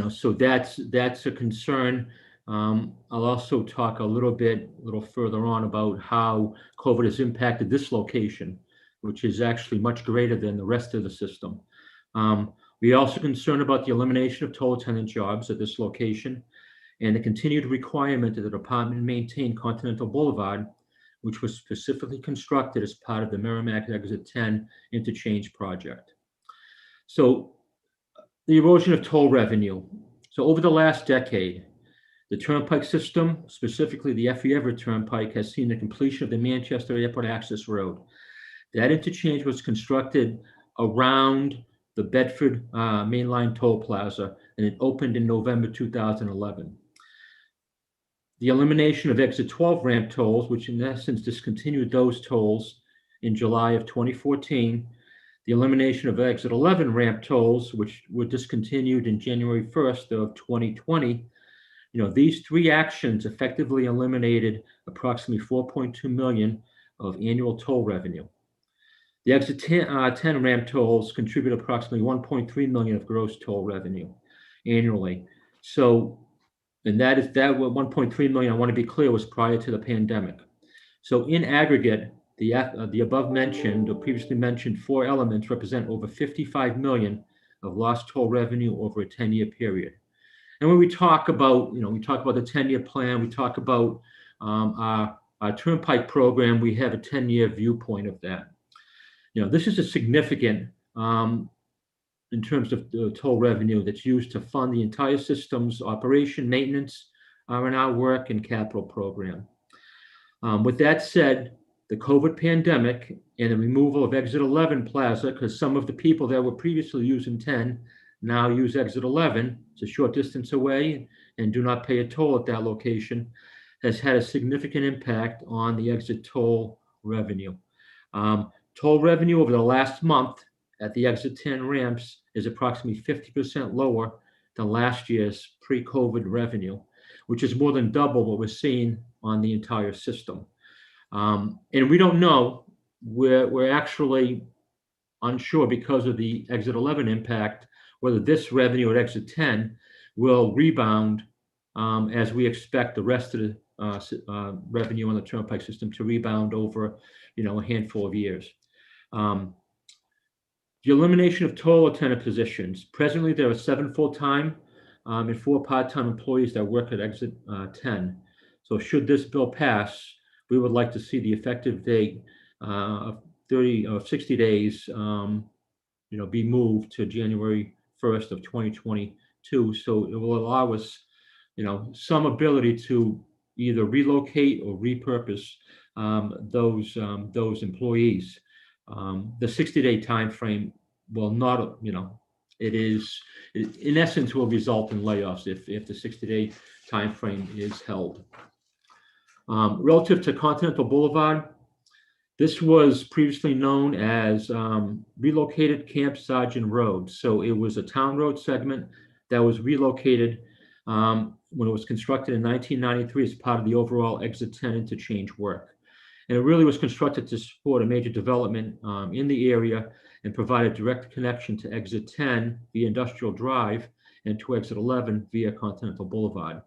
So that's a concern. I'll also talk a little further on about how COVID has impacted this location, which is actually much greater than the rest of the system. We are also concerned about the elimination of toll attendant jobs at this location and the continued requirement that the department maintain Continental Boulevard, which was specifically constructed as part of the Merrimack Exit 10 interchange project. So the erosion of toll revenue. So over the last decade, the Turnpike system, specifically the Effie Everett Turnpike, has seen the completion of the Manchester Airport Access Road. That interchange was constructed around the Bedford Mainline Toll Plaza, and it opened in November 2011. The elimination of Exit 12 ramp tolls, which in essence discontinued those tolls in July of 2014, the elimination of Exit 11 ramp tolls, which were discontinued in January 1st of 2020, these three actions effectively eliminated approximately 4.2 million of annual toll revenue. The Exit 10 ramp tolls contribute approximately 1.3 million of gross toll revenue annually. So, and that 1.3 million, I want to be clear, was prior to the pandemic. So in aggregate, the above mentioned or previously mentioned four elements represent over 55 million of lost toll revenue over a 10-year period. And when we talk about, we talk about the 10-year plan, we talk about our Turnpike program, we have a 10-year viewpoint of that. This is a significant in terms of the toll revenue that's used to fund the entire system's operation, maintenance, R&R work, and capital program. With that said, the COVID pandemic and the removal of Exit 11 Plaza, because some of the people that were previously using 10 now use Exit 11, it's a short distance away, and do not pay a toll at that location, has had a significant impact on the exit toll revenue. Toll revenue over the last month at the Exit 10 ramps is approximately 50% lower than last year's pre-COVID revenue, which is more than double what we're seeing on the entire system. And we don't know, we're actually unsure because of the Exit 11 impact, whether this revenue at Exit 10 will rebound as we expect the rest of the revenue on the Turnpike system to rebound over, a handful of years. The elimination of toll attendant positions. Presently, there are 7 full-time and 4 part-time employees that work at Exit 10. So should this bill pass, we would like to see the effective date of 60 days, be moved to January 1st of 2022. So it will allow us, some ability to either relocate or repurpose those employees. The 60-day time frame will not, in essence, will result in layoffs if the 60-day time frame is held. Relative to Continental Boulevard, this was previously known as relocated Camp Sargent Road. So it was a town road segment that was relocated when it was constructed in 1993 as part of the overall Exit 10 interchange work. And it really was constructed to support a major development in the area and provide a direct connection to Exit 10 via Industrial Drive and to Exit 11 via Continental Boulevard.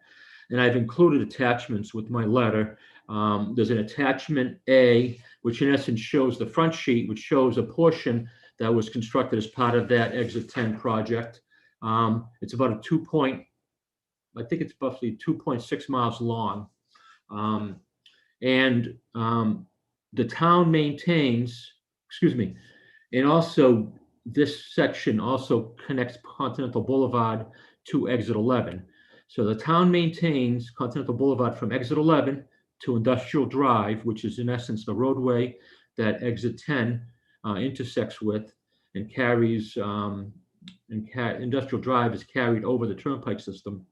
And I've included attachments with my letter. There's an attachment A, which in essence shows the front sheet, which shows a portion that was constructed as part of that Exit 10 project. It's about I think it's roughly 2.6 miles long. And the town maintains, and also this section also connects Continental Boulevard to Exit 11. So the town maintains Continental Boulevard from Exit 11 to Industrial Drive, which is in essence the roadway that Exit 10 intersects with and carries, Industrial Drive is carried over the Turnpike system.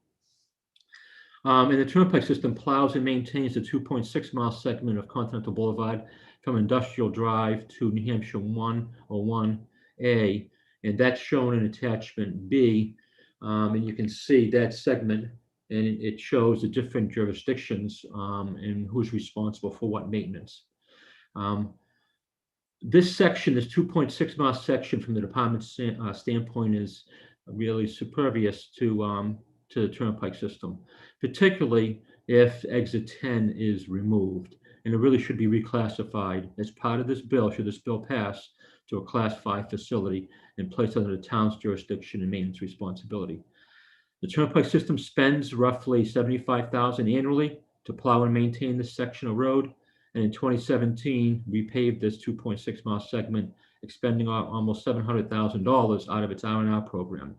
And the Turnpike system plows and maintains the 2.6-mile segment of Continental Boulevard from Industrial Drive to New Hampshire 101A, and that's shown in attachment B. And you can see that segment, and it shows the different jurisdictions and who's responsible for what maintenance. This section, this 2.6-mile section from the department's standpoint, is really superfluous to the Turnpike system, particularly if exit 10 is removed. And it really should be reclassified as part of this bill, should this bill pass, to a Class 5 facility and placed under the town's jurisdiction and maintenance responsibility. The Turnpike system spends roughly $75,000 annually to plow and maintain this section of road. And in 2017, we paved this 2.6-mile segment, expending almost $700,000 out of its R&R program.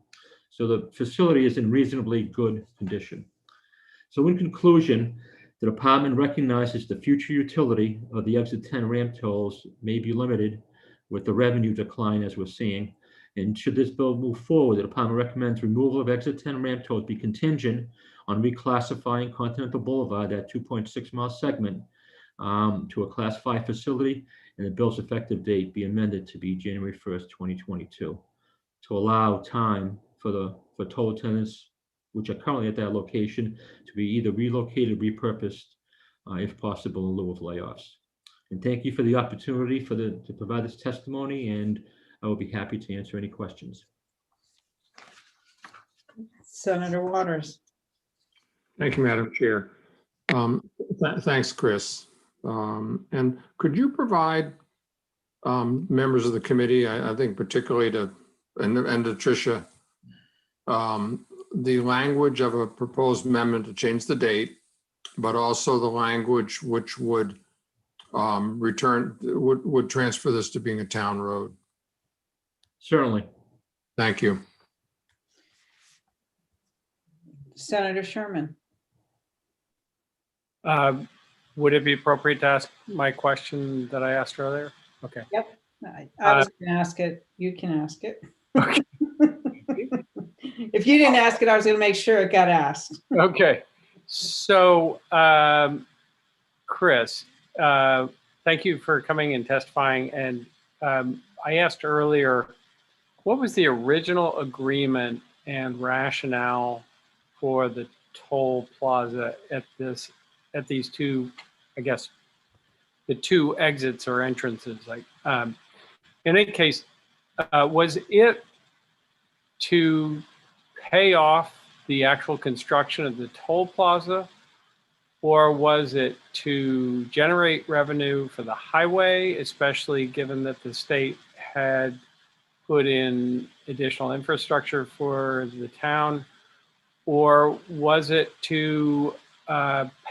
So the facility is in reasonably good condition. So in conclusion, the department recognizes the future utility of the exit 10 ramp tolls may be limited with the revenue decline as we're seeing. And should this bill move forward, the department recommends removal of exit 10 ramp tolls be contingent on reclassifying Continental Boulevard, that 2.6-mile segment, to a Class 5 facility, and the bill's effective date be amended to be January 1st, 2022, to allow time for toll attendants, which are currently at that location, to be either relocated, repurposed, if possible, in lieu of layoffs. And thank you for the opportunity to provide this testimony, and I will be happy to answer any questions. Senator Waters. Thank you, Madam Chair. Thanks, Chris. And could you provide members of the committee, I think particularly to Tricia, the language of a proposed amendment to change the date, but also the language which would would transfer this to being a town road? Certainly. Thank you. Senator Sherman. Would it be appropriate to ask my question that I asked earlier? Okay. Yep. I was going to ask it. You can ask it. Okay. If you didn't ask it, I was going to make sure it got asked. Okay. So, Chris, thank you for coming and testifying. And I asked earlier, what was the original agreement and rationale for the toll plaza at these two, I guess, the two exits or entrances? Like, in any case, was it to pay off the actual construction of the toll plaza, or was it to generate revenue for the highway, especially given that the state had put in additional infrastructure for the town, or was it to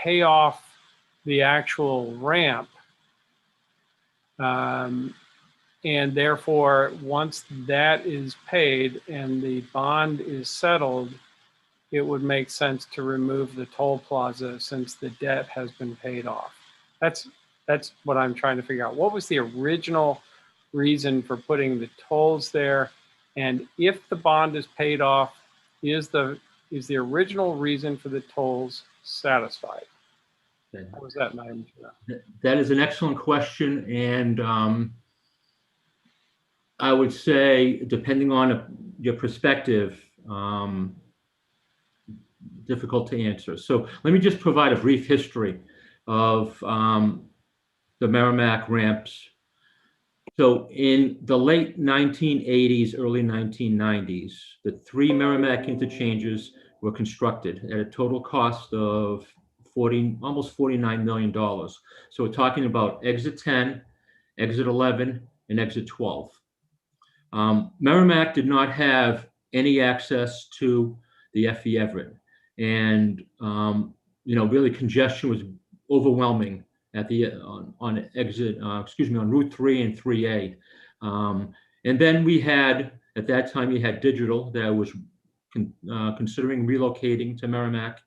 pay off the actual ramp? And therefore, once that is paid and the bond is settled, it would make sense to remove the toll plaza since the debt has been paid off. That's what I'm trying to figure out. What was the original reason for putting the tolls there? And if the bond is paid off, is the original reason for the tolls satisfied? What was that, Madam Chair? That is an excellent question, and I would say, depending on your perspective, difficult to answer. So let me just provide a brief history of the Merrimack ramps. So in the late 1980s, early 1990s, the 3 Merrimack interchanges were constructed at a total cost of almost $49 million. So we're talking about exit 10, exit 11, and exit 12. Merrimack did not have any access to the FE Everett, and really congestion was overwhelming at the on exit, on Route 3 and 3A. And then we had, at that time, you had Digital that was considering relocating to Merrimack,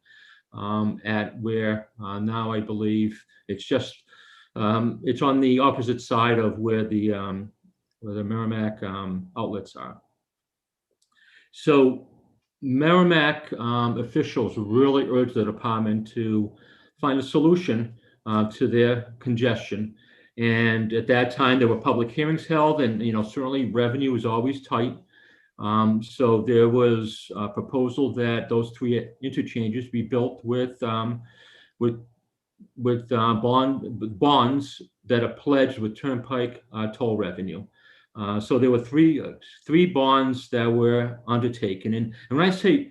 at where now I believe it's just it's on the opposite side of where the Merrimack outlets are. So Merrimack officials really urged the department to find a solution to their congestion. And at that time, there were public hearings held, and certainly revenue is always tight. So there was a proposal that those 3 interchanges be built with bonds that are pledged with turnpike toll revenue. So there were three bonds that were undertaken. And when I say,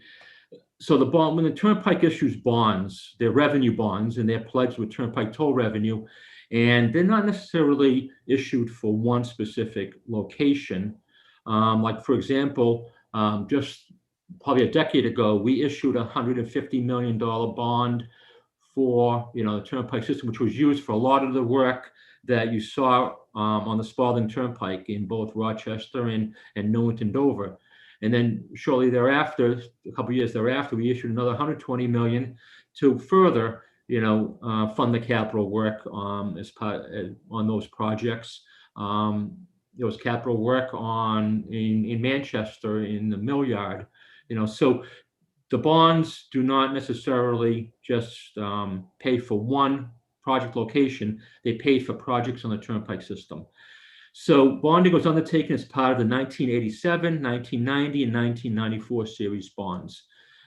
so when the turnpike issues bonds, they're revenue bonds, and they're pledged with turnpike toll revenue, and they're not necessarily issued for one specific location. Like, for example, just probably a decade ago, we issued a $150 million bond for the turnpike system, which was used for a lot of the work that you saw on the Spalding Turnpike in both Rochester and Newington, Dover. And then shortly thereafter, a couple of years thereafter, we issued another $120 million to further, fund the capital work as part on those projects. There was capital work in Manchester in the mill yard, so the bonds do not necessarily just pay for one project location, they pay for projects on the turnpike system. So bonding was undertaken as part of the 1987, 1990, and 1994 series bonds.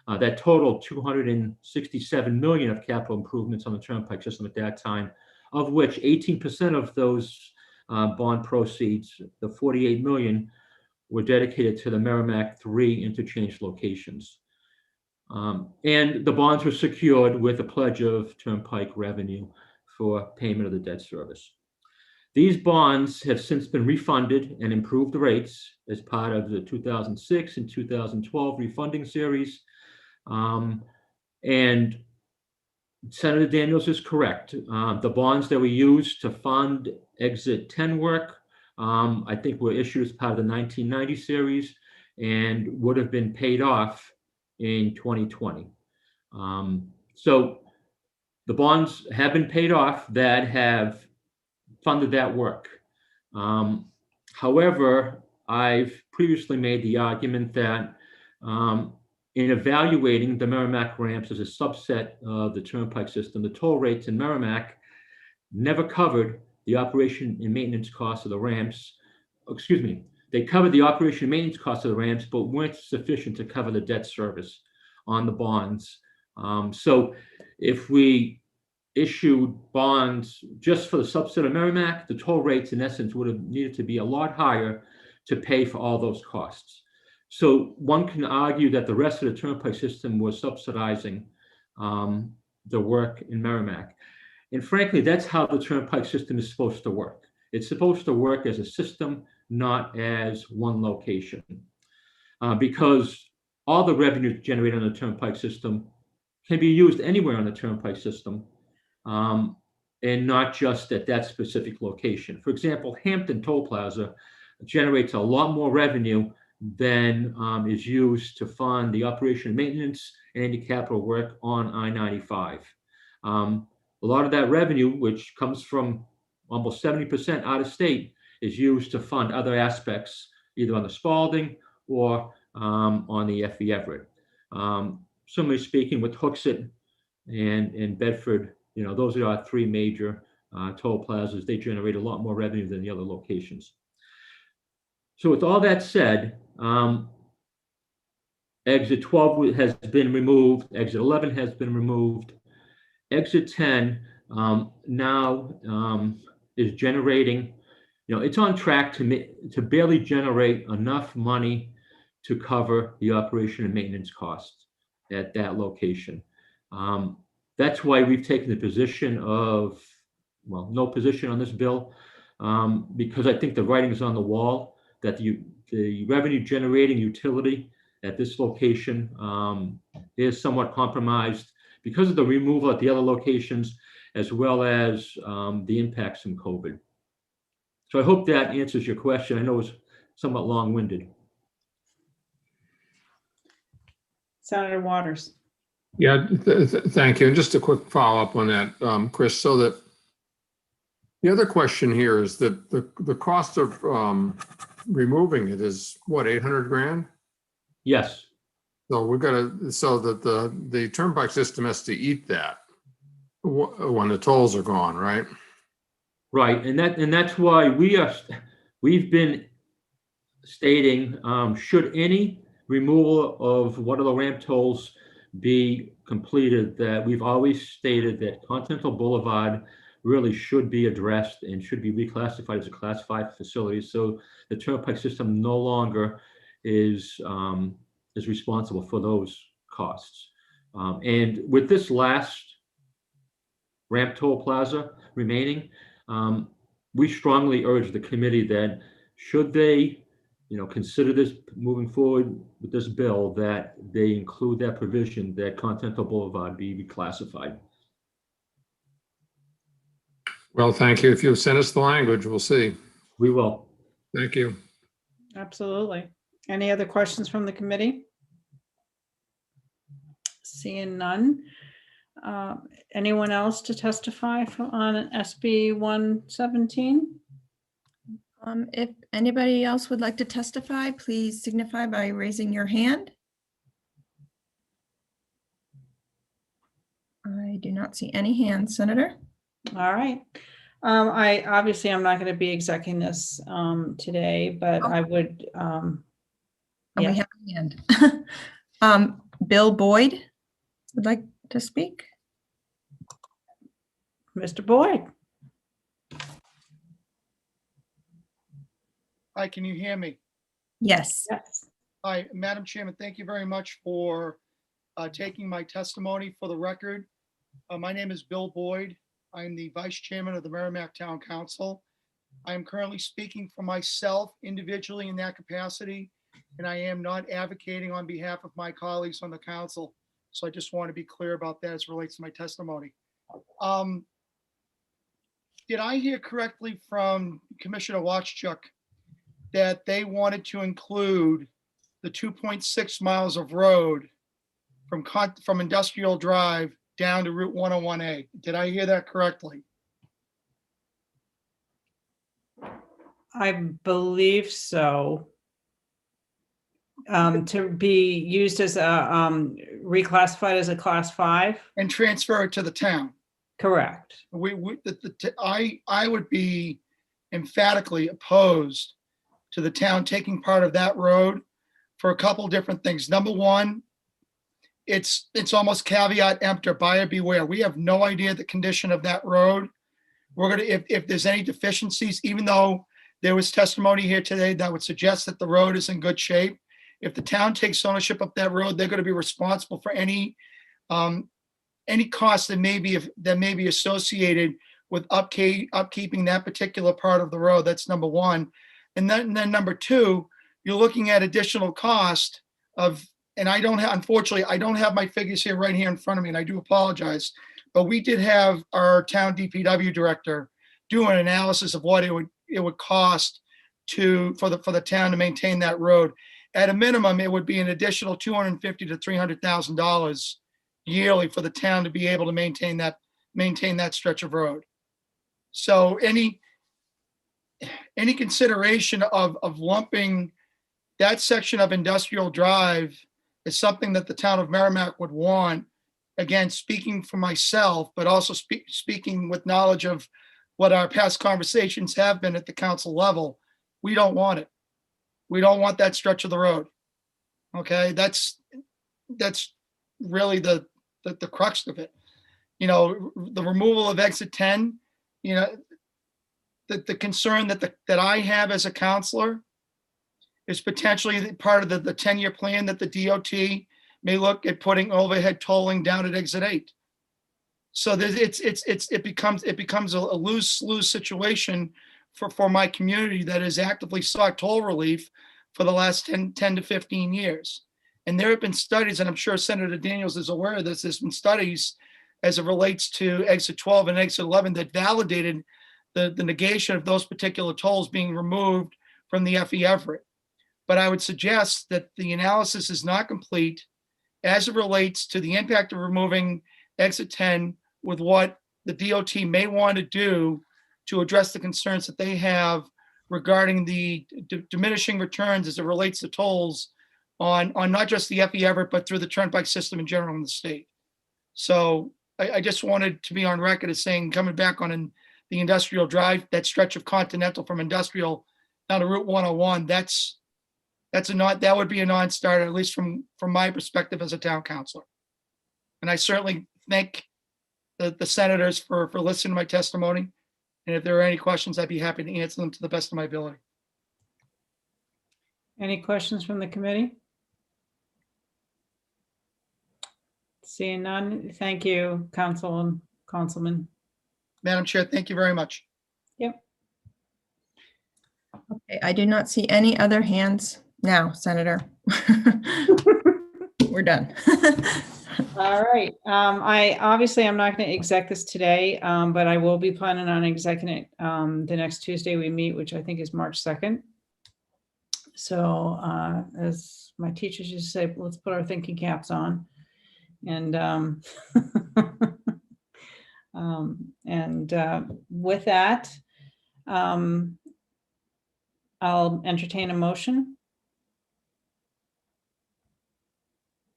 That totaled $267 million of capital improvements on the turnpike system at that time, of which 18% of those bond proceeds, the $48 million, were dedicated to the Merrimack 3 interchange locations. And the bonds were secured with a pledge of turnpike revenue for payment of the debt service. These bonds have since been refunded and improved the rates as part of the 2006 and 2012 refunding series. And Senator Daniels is correct. The bonds that we used to fund Exit 10 work, I think were issued as part of the 1990 series and would have been paid off in 2020. So the bonds have been paid off that have funded that work. However, I've previously made the argument that in evaluating the Merrimack ramps as a subset of the turnpike system, the toll rates in Merrimack never covered the operation and maintenance costs of the ramps. Excuse me, they covered the operation and maintenance costs of the ramps, but weren't sufficient to cover the debt service on the bonds. So if we issued bonds just for the subset of Merrimack, the toll rates in essence would have needed to be a lot higher to pay for all those costs. So one can argue that the rest of the turnpike system was subsidizing the work in Merrimack. And frankly, that's how the turnpike system is supposed to work. It's supposed to work as a system, not as one location. Because all the revenue generated on the turnpike system can be used anywhere on the turnpike system, and not just at that specific location. For example, Hampton Toll Plaza generates a lot more revenue than is used to fund the operation and maintenance and any capital work on I-95. A lot of that revenue, which comes from almost 70% out of state, is used to fund other aspects, either on the Spalding or on the F.E. Everett. Similarly speaking, with Hooksett and Bedford, those are our three major toll plazas. They generate a lot more revenue than the other locations. So with all that said, exit 12 has been removed, exit 11 has been removed. Exit 10 now is generating, it's on track to barely generate enough money to cover the operation and maintenance costs at that location. That's why we've taken the position of, no position on this bill, because I think the writing is on the wall that the revenue generating utility at this location is somewhat compromised because of the removal at the other locations, as well as the impacts from COVID. So I hope that answers your question. I know it's somewhat long-winded. Senator Waters. Yeah, thank you. And just a quick follow-up on that, Chris, so that the other question here is that the cost of removing it is what, 800 grand? Yes. So we're gonna, so that the turnpike system has to eat that when the tolls are gone, right? Right, and that's why we've been stating, should any removal of one of the ramp tolls be completed, that we've always stated that Continental Boulevard really should be addressed and should be reclassified as a Class 5 facility, so the turnpike system no longer is responsible for those costs. And with this last ramp toll plaza remaining, we strongly urge the committee that should they, consider this moving forward with this bill, that they include that provision that Continental Boulevard be reclassified. Well, thank you. If you'll send us the language, we'll see. We will. Thank you. Absolutely. Any other questions from the committee? Seeing none. Anyone else to testify on SB 117? If anybody else would like to testify, please signify by raising your hand. I do not see any hands, Senator. All right. I'm not going to be executing this today, but I would. We have a hand. Bill Boyd would like to speak. Mr. Boyd. Hi, can you hear me? Yes. Yes. Hi, Madam Chairman, thank you very much for taking my testimony for the record. My name is Bill Boyd. I'm the Vice Chairman of the Merrimack Town Council. I am currently speaking for myself individually in that capacity, and I am not advocating on behalf of my colleagues on the council. So I just want to be clear about that as it relates to my testimony. Did I hear correctly from Commissioner Wachchuk that they wanted to include the 2.6 miles of road from Industrial Drive down to Route 101A? Did I hear that correctly? I believe so. To be used as a reclassified as a Class 5. And transfer it to the town. Correct. I would be emphatically opposed to the town taking part of that road for a couple different things. Number one, it's almost caveat emptor, buyer beware. We have no idea the condition of that road. We're gonna, if there's any deficiencies, even though there was testimony here today that would suggest that the road is in good shape, if the town takes ownership of that road, they're going to be responsible for any cost that may be associated with upkeeping that particular part of the road. That's number one. And then number two, you're looking at additional cost of, and unfortunately, I don't have my figures here right here in front of me, and I do apologize, but we did have our town DPW director do an analysis of what it would cost for the town to maintain that road. At a minimum, it would be an additional $250,000 to $300,000 yearly for the town to be able to maintain that stretch of road. So any consideration of lumping that section of Industrial Drive is something that the town of Merrimack would want. Again, speaking for myself, but also speaking with knowledge of what our past conversations have been at the council level, we don't want it. We don't want that stretch of the road. Okay, that's really the crux of it. The removal of exit 10, the concern that I have as a counselor is potentially part of the 10-year plan that the DOT may look at putting overhead tolling down at exit 8. So it becomes a lose-lose situation for my community that has actively sought toll relief for the last 10 to 15 years. And there have been studies, and I'm sure Senator Daniels is aware of this, there's been studies as it relates to exit 12 and exit 11 that validated the negation of those particular tolls being removed from the FE Everett. But I would suggest that the analysis is not complete as it relates to the impact of removing exit 10 with what the DOT may want to do to address the concerns that they have regarding the diminishing returns as it relates to tolls on not just the FE Everett, but through the Turnpike system in general in the state. So I just wanted to be on record as saying, coming back on the Industrial Drive, that stretch of Continental from Industrial down to Route 101, that would be a non-starter, at least from my perspective as a town councilor. And I certainly thank the senators for listening to my testimony. And if there are any questions, I'd be happy to answer them to the best of my ability. Any questions from the committee? Seeing none, thank you, Councilman. Madam Chair, thank you very much. Yep. Okay, I do not see any other hands now, Senator. We're done. All right. I'm not going to exec this today, but I will be planning on executing it the next Tuesday we meet, which I think is March 2nd. So as my teachers used to say, let's put our thinking caps on. And with that, I'll entertain a motion.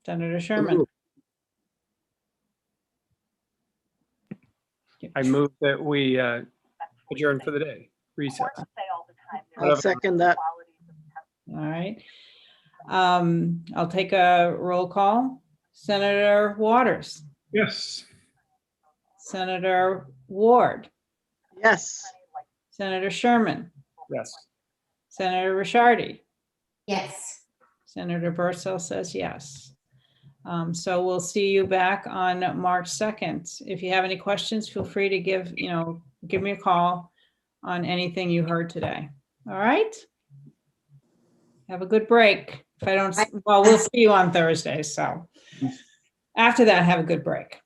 Senator Sherman. I move that we adjourn for the day, recess. I'll second that. All right. I'll take a roll call. Senator Waters, Yes. Senator Ward, Yes. Senator Sherman, Yes. Senator Rishardi, Yes. Senator Bursell says yes. So we'll see you back on March 2nd. If you have any questions, feel free to give me a call on anything you heard today. All right? Have a good break. If I don't, well, we'll see you on Thursday. So after that, have a good break.